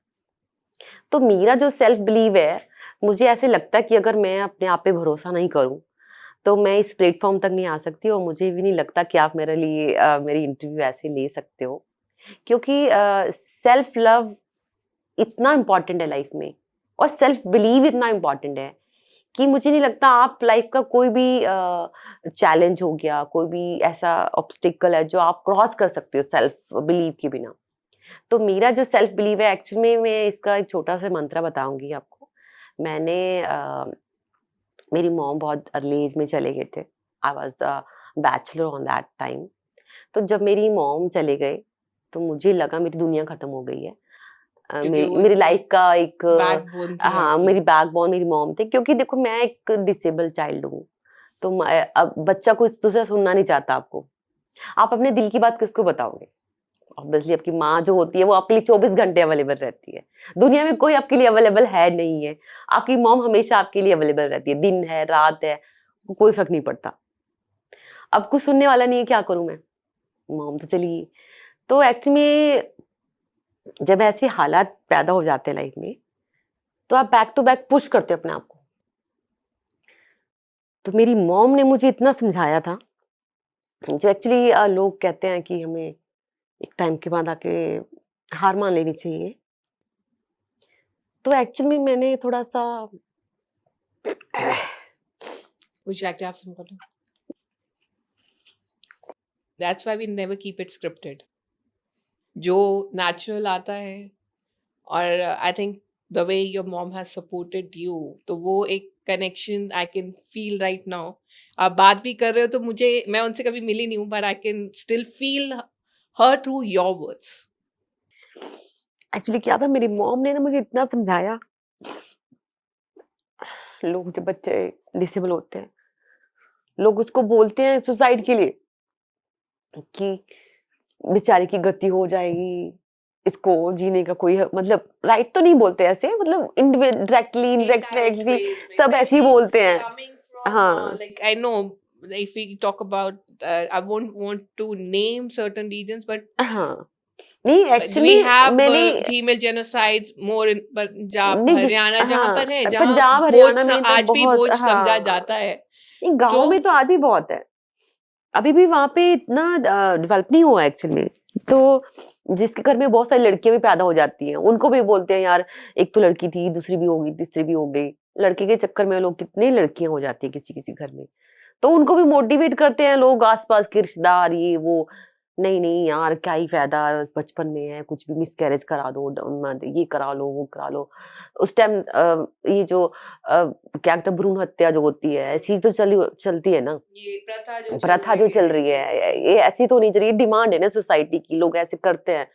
तो मेरा जो सेल्फ बिलीव है, मुझे ऐसे लगता है कि अगर मैं अपने आप पे भरोसा नहीं करूँ, तो मैं इस प्लेटफ़ॉर्म तक नहीं आ सकती और मुझे भी नहीं लगता कि आप मेरे लिए मेरी इंटरव्यू ऐसे ले सकते हो। क्योंकि सेल्फ लव इतना इम्पोर्टेंट है लाइफ में और सेल्फ बिलीव इतना इम्पोर्टेंट है कि मुझे नहीं लगता आप लाइफ का कोई भी चैलेंज हो गया, कोई भी ऐसा ऑब्स्टिकल है जो आप क्रॉस कर सकते हो सेल्फ बिलीव के बिना। तो मेरा जो सेल्फ बिलीव है एक्चुअली में, मैं इसका एक छोटा-सा मंत्र बताऊँगी आपको। मैंने मेरी मॉम बहुत अर्ली एज में चले गए थे। I was bachelor on that time. तो जब मेरी मॉम चले गए, तो मुझे लगा मेरी दुनिया खत्म हो गई है। क्योंकि मेरी वो मेरी इतनी लाइफ का एक बैकबोन थी हाँ, आपकी। मेरी बैकबोन मेरी मॉम थे, क्योंकि देखो मैं एक डिसेबल चाइल्ड हूँ, तो अब बच्चा कोई दूसरा सुनना नहीं चाहता आपको। आप अपने दिल की बात किसको बताओगे? ऑब्वियसली आपकी माँ जो होती है वो आपके लिए 24 घंटे अवेलेबल रहती है। दुनिया में कोई आपके लिए अवेलेबल है नहीं है। आपकी मॉम हमेशा आपके लिए अवेलेबल रहती है, दिन है, रात है, कोई फ़र्क नहीं पड़ता। अब कुछ सुनने वाला नहीं है, क्या करूँ मैं? मॉम तो चली गई। तो एक्चुअली में जब ऐसे हालात पैदा हो जाते हैं लाइफ में, तो आप बैक टू बैक पुश करते हो अपने आप को। तो मेरी मॉम ने मुझे इतना समझाया था, जो एक्चुअली लोग कहते हैं कि हमें एक टाइम के बाद आके हार मान लेनी चाहिए। तो एक्चुअली मैंने थोड़ा-सा Would you like to have some water? That's why we never keep it scripted. जो नेचुरल आता है, और I think the way your mom has supported you, तो वो एक connection I can feel right now. आप बात भी कर रहे हो तो मुझे, मैं उनसे कभी मिली नहीं हूँ, but I can still feel her through your words. Actually क्या था, मेरी मॉम ने ना मुझे इतना समझाया। लोग जब बच्चे डिसेबल होते हैं, लोग उसको बोलते हैं सुसाइड के लिए कि बेचारे की गति हो जाएगी, इसको जीने का कोई मतलब राइट तो नहीं बोलते ऐसे, मतलब डायरेक्टली इनडायरेक्टली सब ऐसे ही बोलते हैं। Coming from, हाँ, like, I know if we talk about, I won't want to name certain regions, but हाँ। नहीं we एक्चुअली have मैंने female genocides more in Punjab, नहीं जिस हरियाणा, जहाँ पर है, हाँ, जहाँ पंजाब बोझ हरियाणा में तो आज भी बहुत बोझ समझा हाँ, जाता है। नहीं तो गाँव में तो आज भी बहुत है। अभी भी वहाँ पे इतना डेवलप नहीं हुआ एक्चुअली। तो जिसके घर में बहुत सारी लड़कियां भी पैदा हो जाती हैं, उनको भी बोलते हैं यार, एक तो लड़की थी, दूसरी भी होगी, तीसरी भी हो गई। लड़के के चक्कर में लोग कितने लड़कियां हो जाती है किसी किसी घर में। तो उनको भी मोटिवेट करते हैं लोग, आसपास के रिश्तेदार, ये वो। नहीं नहीं यार, क्या ही फायदा, बचपन में है, कुछ भी मिसकैरेज करा दो, ये करा लो, वो करा लो। उस टाइम ये जो क्या कहते हैं, भ्रूण हत्या जो होती है, ऐसी तो चलती है ना। ये प्रथा जो चल प्रथा जो रही चल है, रही है, ये ऐसी तो नहीं चल रही, डिमांड है ना सोसाइटी की, लोग ऐसे करते हैं।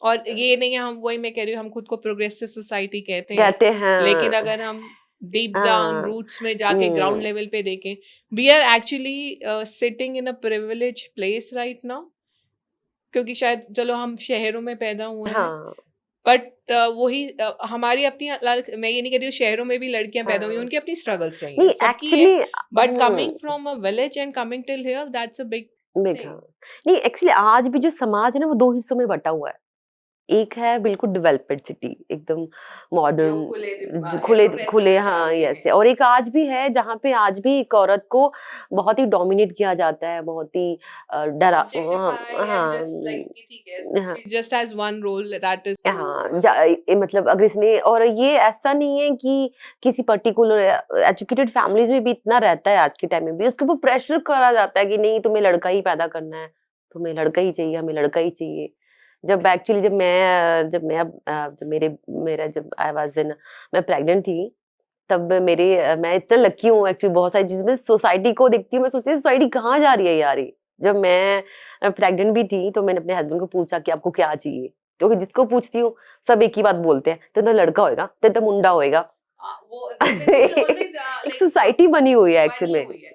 और ये नहीं है, हम वही मैं कह रही हूँ, हम खुद को प्रोग्रेसिव सोसाइटी कहते हैं, कहते हैं लेकिन अगर हम डीप डाउन हाँ, रूट्स में जाके ग्राउंड हम्म, लेवल पे देखें, we are actually sitting in a privilege place right now, क्योंकि शायद चलो हम शहरों में पैदा हुए हैं, हाँ, बट वही हमारी अपनी मैं ये नहीं कह रही हूँ शहरों में भी लड़कियां पैदा हुई हैं, हाँ। उनकी अपनी स्ट्रगल्स रही नहीं हैं, सबकी है, actually but coming from a village and coming till here, that's a big Megha, thing. नहीं एक्चुअली आज भी जो समाज है ना, वो 2 हिस्सों में बँटा हुआ है। एक है बिल्कुल डेवलप्ड सिटी, एकदम जो मॉडर्न, खुले जो है, खुले प्रोग्रेसिव खुले विचारों हाँ, के यस, हैं। और एक आज भी है जहाँ पे आज भी एक औरत को बहुत ही डोमिनेट किया जाता है, बहुत ही डरा Objectify and हाँ, just like कि ठीक है, हाँ। she just has one role, that is to हाँ, मतलब अगर इसने, और ये ऐसा नहीं है कि किसी पर्टिकुलर एजुकेटेड फैमिलीज में भी इतना रहता है आज के टाइम में भी, उसके ऊपर प्रेशर करा जाता है कि नहीं तुम्हें लड़का ही पैदा करना है, तुम्हें लड़का ही चाहिए, हमें लड़का ही चाहिए। जब एक्चुअली जब मेरा जब आई वाज इन, मैं प्रेग्नेंट थी, तब मैं इतना लकी हूँ एक्चुअली, बहुत सारी चीज़ में सोसाइटी को देखती हूँ, मैं सोचती हूँ सोसाइटी कहाँ जा रही है यार ये। जब मैं प्रेग्नेंट भी थी, तो मैंने अपने हस्बैंड को पूछा कि आपको क्या चाहिए? क्योंकि जिसको पूछती हूँ, सब एक ही बात बोलते हैं, तेरे तो लड़का होएगा, तेरे तो मुंडा होएगा। वो this is always एक like सोसाइटी बनी हुई है एक्चुअल बनी में। हुई है।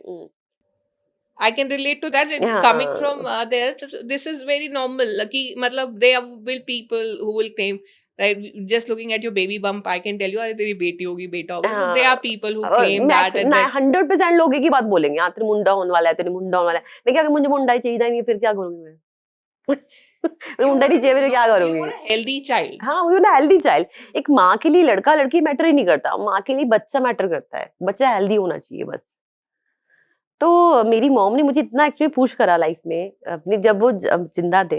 I can relate to that, and coming from हाँ, there, this is very normal, कि मतलब there will people who will claim, right, just looking at your baby bump I can tell you अरे तेरी बेटी होगी, बेटा होगा, so there are हाँ। people who और claim max that, and that 100% लोग एक ही बात बोलेंगे, हाँ, तेरे मुंडा होने वाला है, तेरे मुंडा होने वाला है। मैं क्या, मुझे मुंडा ही चाहिए नहीं, फिर क्या करूँगी मैं? मुझे you मुंडा नहीं want चाहिए, फिर क्या you करूँगी? want a healthy child. हाँ, वो ना हेल्दी चाइल्ड। एक माँ के लिए लड़का लड़की मैटर ही नहीं करता, माँ के लिए बच्चा मैटर करता है, बच्चा हेल्दी होना चाहिए बस। तो मेरी मॉम ने मुझे इतना एक्चुअली पुश करा लाइफ में, अपने जब वो जिंदा थे,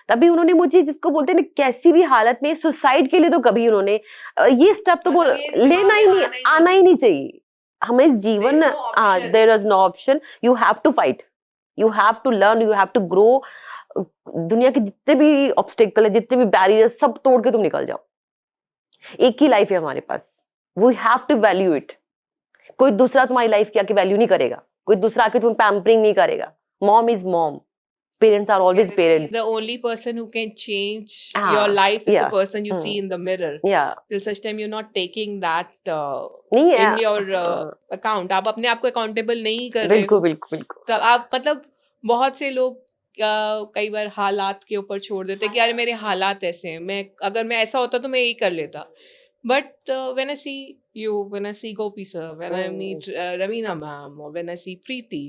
तभी उन्होंने मुझे, जिसको बोलते हैं ना, कैसी भी हालत में सुसाइड के लिए तो कभी उन्होंने ये स्टेप तो मतलब ये लेना दिमाग ही में नहीं, आना ही नहीं चाहिए। हमें इस there is जीवन, no option. There is no option, you have to fight, you have to learn, you have to grow. दुनिया के जितने भी ऑब्स्टेकल है, जितने भी बैरियर, सब तोड़ के तुम निकल जाओ। एक ही लाइफ है हमारे पास, we have to value it. कोई दूसरा तुम्हारी लाइफ की आके वैल्यू नहीं करेगा, कोई दूसरा आके तुम्हें पैम्परिंग नहीं करेगा। Mom is mom, Parents are always parents. The only person who can change हाँ, your life is the yeah, person you see in the mirror. yeah. Till such time you're not taking that नहीं in है, your हाँ, account. आप अपने आप को accountable नहीं कर रहे बिल्कुल हो. बिल्कुल बिल्कुल. तब आप मतलब बहुत से लोग कई बार हालात के ऊपर छोड़ देते हैं कि यार मेरे हालात ऐसे हैं, मैं अगर मैं ऐसा होता तो मैं यही कर लेता. But when I see you, when I see Gopi sir, when I meet Ravina ma'am, or when I see Preeti,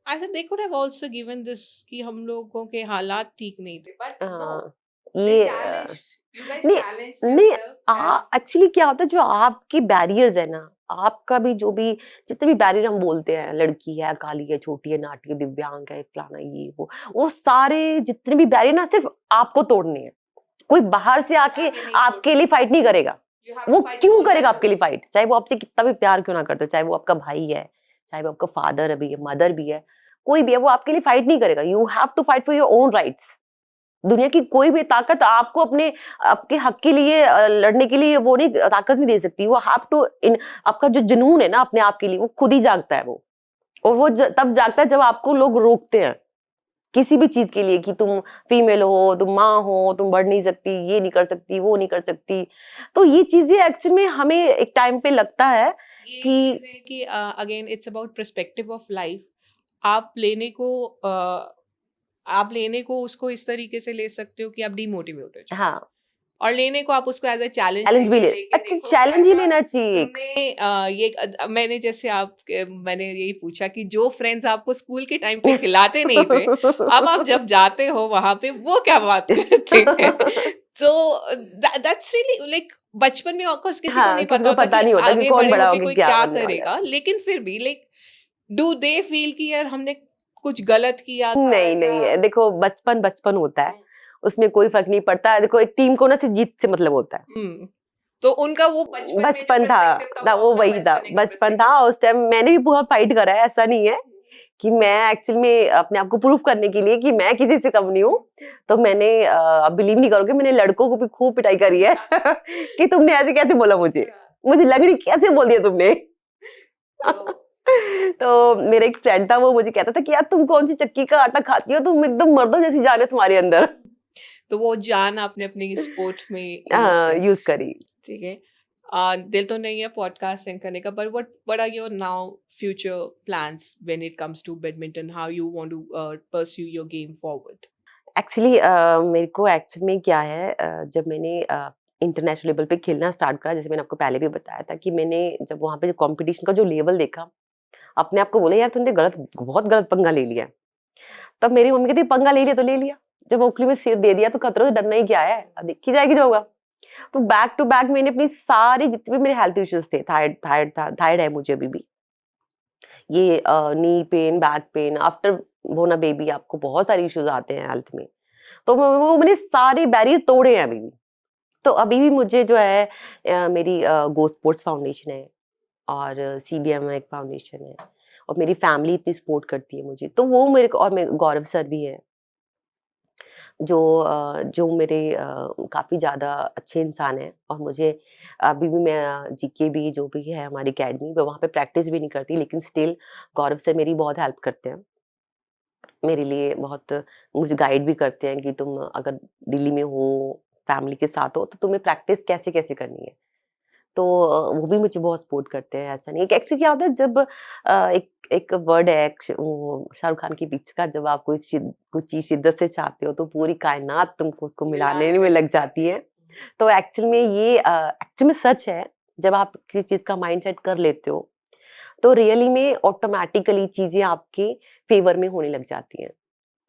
I said they could have also given this कि हम लोगों के हालात ठीक नहीं थे. But no, हाँ, they ये challenged. You guys नहीं challenged नहीं yourself. and एक्चुअली क्या होता है, जो आपके बैरियर्स है ना, आपका भी जो भी जितने भी बैरियर हम बोलते हैं, लड़की है, काली है, छोटी है, नाटी है, दिव्यांग है, फलाना ये वो सारे जितने भी बैरियर ना सिर्फ आपको तोड़ने हैं. कोई बाहर से आके आगे नहीं आपके लिए फाइट नहीं करेगा. You have to वो fight क्यों for करेगा आपके लिए yourself. फाइट? चाहे वो आपसे कितना भी प्यार क्यों ना करते हो, चाहे वो आपका भाई है, चाहे वो आपका फादर भी है, मदर भी है, कोई भी है, वो आपके लिए फाइट नहीं करेगा. You have to fight for your own rights. दुनिया की कोई भी ताकत आपको अपने आपके हक के लिए लड़ने के लिए वो नहीं ताकत नहीं दे सकती. वो हैव टू आपका जो जुनून है ना अपने आप के लिए, वो खुद ही जागता है वो. और वो तब जागता है जब आपको लोग रोकते हैं किसी भी चीज के लिए कि तुम फीमेल हो, तुम माँ हो, तुम बढ़ नहीं सकती, ये नहीं कर सकती, वो नहीं कर सकती. तो ये चीजें एक्चुअली में हमें एक टाइम पे लगता है ये कि चीजें कि again it's about perspective of life. आप लेने को उसको इस तरीके से ले सकते हो कि आप डिमोटिवेट हो जाओ, हाँ, और लेने को आप उसको एज अ चैलेंज चैलेंज भी ले, लेके अच्छा देखो चैलेंज ही ऐसा लेना चाहिए एक. तुमने मैंने जैसे मैंने यही पूछा कि जो फ्रेंड्स आपको स्कूल के टाइम पे खिलाते नहीं थे, अब आप जब जाते हो वहां पे वो क्या बात करते हैं. तो दैट्स रियली लाइक बचपन में ऑफकोर्स किसी को हाँ, नहीं किसी पता को होता पता कि नहीं होता कि आगे कौन बड़े बड़ा होके होके कोई क्या क्या बनने वाला है. करेगा, लेकिन फिर भी लाइक डू दे फील कि यार हमने कुछ गलत किया था नहीं नहीं या है, देखो बचपन बचपन होता है, उसमें कोई फर्क नहीं पड़ता है. देखो एक टीम को ना सिर्फ जीत से मतलब होता है. तो उनका वो बचपन में जो बचपन था पर्सपेक्टिव था वो अपना वही था, बचपन का बचपन था. पर्सपेक्टिव. उस टाइम मैंने भी बहुत फाइट करा है, ऐसा नहीं है कि मैं एक्चुअली में अपने आप को प्रूव करने के लिए कि मैं किसी से कम नहीं हूँ. तो मैंने आप बिलीव नहीं करोगे, मैंने लड़कों को भी खूब पिटाई करी है कि तुमने ऐसे कैसे बोला, मुझे लग रही कैसे बोल दिया तुमने. तो मेरा एक फ्रेंड था, वो मुझे कहता था कि यार तुम कौन सी चक्की का आटा खाती हो, तुम एकदम मर्दों जैसी जान है तुम्हारे अंदर. तो वो जान आपने अपनी स्पोर्ट में यूज करी. ठीक है. दिल तो नहीं है पॉडकास्ट सेंड करने का, but what are your now future plans when it comes to badminton? How you want to pursue your game forward? Actually मेरे को एक्चुअली में क्या है, जब मैंने इंटरनेशनल लेवल पे खेलना स्टार्ट करा, जैसे मैंने आपको पहले भी बताया था कि मैंने जब वहाँ पे कंपटीशन का जो लेवल देखा, अपने आप को बोला यार तुमने बहुत गलत पंगा ले लिया. तब मेरी मम्मी कहती पंगा ले लिया तो ले लिया, जब ओखली में सिर दे दिया तो खतरों से डरना ही क्या है, अब देखी जाएगी जो होगा. तो बैक टू बैक मैंने अपनी सारी जितने भी मेरे हेल्थ इश्यूज थे, थायराइड है मुझे अभी भी, ये knee pain, back pain, after होना बेबी आपको बहुत सारे इश्यूज आते हैं हेल्थ में. तो मैंने सारे बैरियर तोड़े हैं अभी भी. तो अभी भी मुझे जो है मेरी गो स्पोर्ट्स फाउंडेशन है और सीबीएम एक फाउंडेशन है, और मेरी फैमिली इतनी सपोर्ट करती है मुझे. तो वो मेरे को, और मेरे गौरव सर भी हैं जो मेरे काफ़ी ज़्यादा अच्छे इंसान हैं. और मुझे अभी भी मैं जीके भी जो भी है हमारी अकेडमी, मैं वहाँ पे प्रैक्टिस भी नहीं करती, लेकिन स्टिल गौरव सर मेरी बहुत हेल्प करते हैं. मेरे लिए बहुत मुझे गाइड भी करते हैं कि तुम अगर दिल्ली में हो, फैमिली के साथ हो, तो तुम्हें प्रैक्टिस कैसे-कैसे करनी है. तो वो भी मुझे बहुत सपोर्ट करते हैं. ऐसा नहीं है कि एक्चुअली क्या होता है, जब एक एक वर्ड है वो शाहरुख खान के पीछे का, जब आप कुछ चीज़ शिद्दत से चाहते हो तो पूरी कायनात तुमको उसको मिलाने में लग जाती है. तो एक्चुअल में ये एक्चुअल में सच है. जब आप किसी चीज़ का माइंडसेट कर लेते हो तो रियली में ऑटोमैटिकली चीज़ें आपके फेवर में होने लग जाती हैं.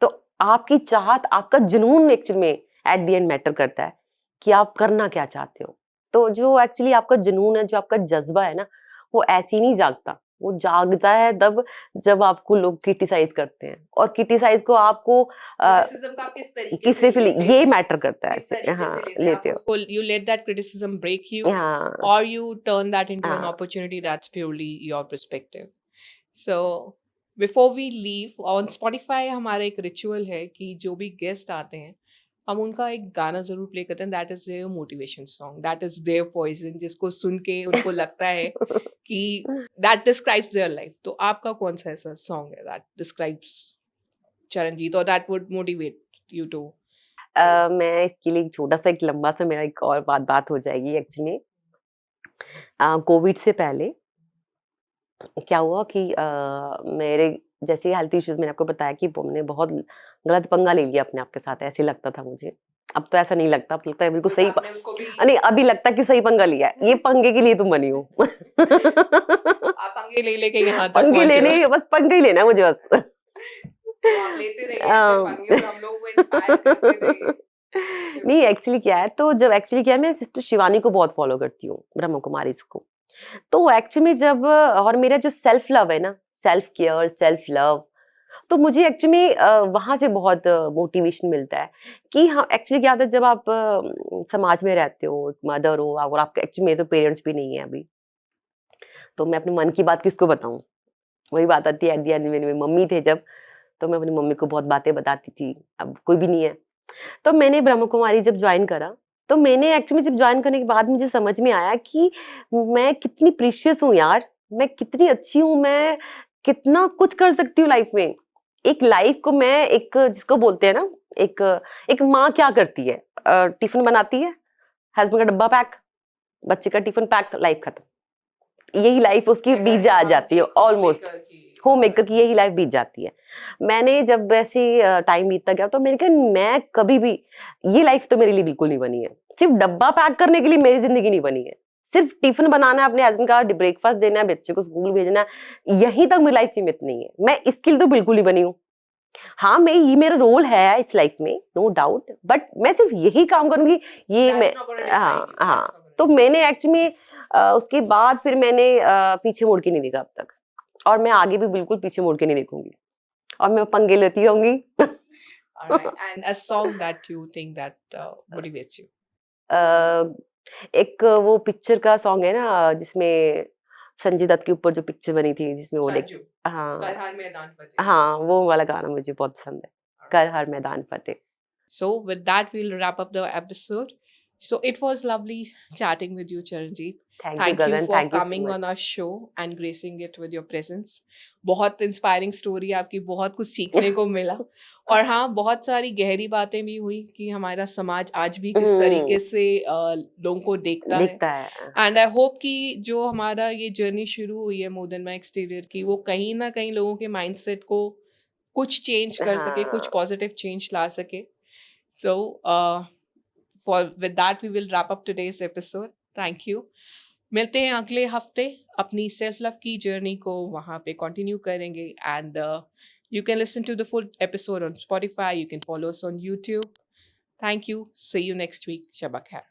तो आपकी चाहत, आपका जुनून एक्चुअल में एट द एंड मैटर करता है कि आप करना क्या चाहते हो. तो जो एक्चुअली आपका जुनून है, जो आपका जज़्बा है ना, वो ऐसे ही नहीं जागता. वो जागता है तब जब आपको लोग क्रिटिसाइज़ करते हैं, और क्रिटिसाइज़ को आपको क्रिटिसिज्म का आप किस तरीके किस से तरह लेते ये हो, मैटर करता है. किस तरीके हाँ, से लेते हैं आप लेते हो. उसको, you let that criticism break you हाँ, or you turn that into an हाँ. opportunity. That's purely your perspective. So before we leave, on Spotify हमारा एक रिचुअल है कि जो भी गेस्ट आते हैं हम उनका एक गाना जरूर प्ले करते हैं. That is their motivation song, that is their poison, जिसको सुन के उनको लगता है कि दैट डिस्क्राइब्स देयर लाइफ. तो आपका कौन सा ऐसा सॉन्ग है that describes Charanjeet, or that would motivate you to? मैं इसके लिए एक छोटा-सा एक लंबा-सा मेरा एक और बात हो जाएगी एक्चुअली। कोविड से पहले क्या हुआ कि मेरे जैसे हेल्थ इश्यूज़ मैंने आपको बताया कि मैंने बहुत गलत पंगा ले लिया अपने आप के साथ, ऐसे लगता था मुझे। अब तो ऐसा नहीं लगता, अब लगता है बिल्कुल बट सही आपने उसको भी नहीं, अभी लगता है कि सही पंगा लिया है। ये पंगे के लिए तुम बनी हो। आप पंगे ले लेके यहाँ तक पंगे पहुँचे हो। लेने बस पंगे ही लेना है मुझे बस। तो आप लेते रहिए ऐसे अ, पंगे और हम लोगों को इंस्पायर करते रहिए। नहीं एक्चुअली क्या है तो जब एक्चुअली क्या है मैं सिस्टर शिवानी को बहुत फॉलो करती हूँ, ब्रह्म कुमारीज़ को। तो एक्चुअली में जब और मेरा जो सेल्फ लव है ना, सेल्फ केयर, सेल्फ लव तो मुझे एक्चुअली वहाँ से बहुत मोटिवेशन मिलता है कि हाँ एक्चुअली क्या होता है जब आप समाज में रहते हो, मदर हो और आपके एक्चुअली मेरे तो पेरेंट्स भी नहीं है अभी, तो मैं अपने मन की बात किसको बताऊँ? वही बात आती है एट द एंड मेरे मम्मी थे जब, तो मैं अपनी मम्मी को बहुत बातें बताती थी, अब कोई भी नहीं है। तो मैंने ब्रह्म कुमारी जब जॉइन करा, तो मैंने एक्चुअली जब जॉइन करने के बाद मुझे समझ में आया कि मैं कितनी प्रीशियस हूँ यार, मैं कितनी अच्छी हूँ, मैं कितना कुछ कर सकती हूँ लाइफ में। एक लाइफ को मैं एक जिसको बोलते हैं ना, एक एक माँ क्या करती है? टिफ़िन बनाती है, हस्बैंड का डब्बा पैक, बच्चे का टिफ़िन पैक, लाइफ खत्म। यही लाइफ उसकी बीत जा जाती है ऑलमोस्ट। होममेकर की यही लाइफ बीत जाती है। मैंने जब ऐसे टाइम बीतता गया तो मैंने कहा मैं कभी भी ये लाइफ तो मेरे लिए बिल्कुल नहीं बनी है। सिर्फ डब्बा पैक करने के लिए मेरी ज़िंदगी नहीं बनी है। सिर्फ टिफ़िन बनाना है, अपने हस्बैंड का ब्रेकफ़ास्ट देना है, बच्चे को स्कूल भेजना है, यहीं तक मेरी लाइफ सीमित नहीं है। मैं इसके लिए तो बिल्कुल नहीं बनी हूँ। हाँ, मैं ये मेरा रोल है इस लाइफ में, नो डाउट, बट मैं सिर्फ यही काम करूँगी, ये मैं हाँ, हाँ। तो मैंने एक्चुअली उसके बाद फिर मैंने पीछे मुड़ के नहीं देखा अब तक और मैं आगे भी बिल्कुल पीछे मुड़ के नहीं देखूँगी और मैं पंगे लेती रहूँगी। Alright, and a song that you think that motivates you? अ, एक वो पिक्चर का सॉन्ग है ना जिसमें संजय दत्त के ऊपर जो पिक्चर बनी थी जिसमें वो संजू, हाँ, कर हर मैदान फतेह. हाँ, वो वाला गाना मुझे बहुत पसंद है। कर Alright. हर मैदान फ़तेह। So with that, we'll wrap up the episode. So it was lovely chatting with you, Charanjeet. Thank you Thank you Gagan, for thank you so coming on much. our show and gracing it with your presence. बहुत inspiring story आपकी, बहुत कुछ सीखने को मिला और हाँ, बहुत सारी गहरी बातें भी हुई कि हमारा समाज आज भी किस तरीके से लोगों को देखता है. दिखता है। एंड आई होप कि जो हमारा ये जर्नी शुरू हुई है मोर देन माई एक्सटीरियर की, वो कहीं ना कहीं लोगों के माइंडसेट को कुछ चेंज कर सके, कुछ हाँ, पॉजिटिव चेंज ला सके. So, with that, we will wrap up today's episode. Thank you. मिलते हैं अगले हफ्ते, अपनी सेल्फ लव की जर्नी को वहाँ पे कंटिन्यू करेंगे. And you can listen to the full episode on Spotify. You can follow us on YouTube. Thank you. See you next week. Shabak khair.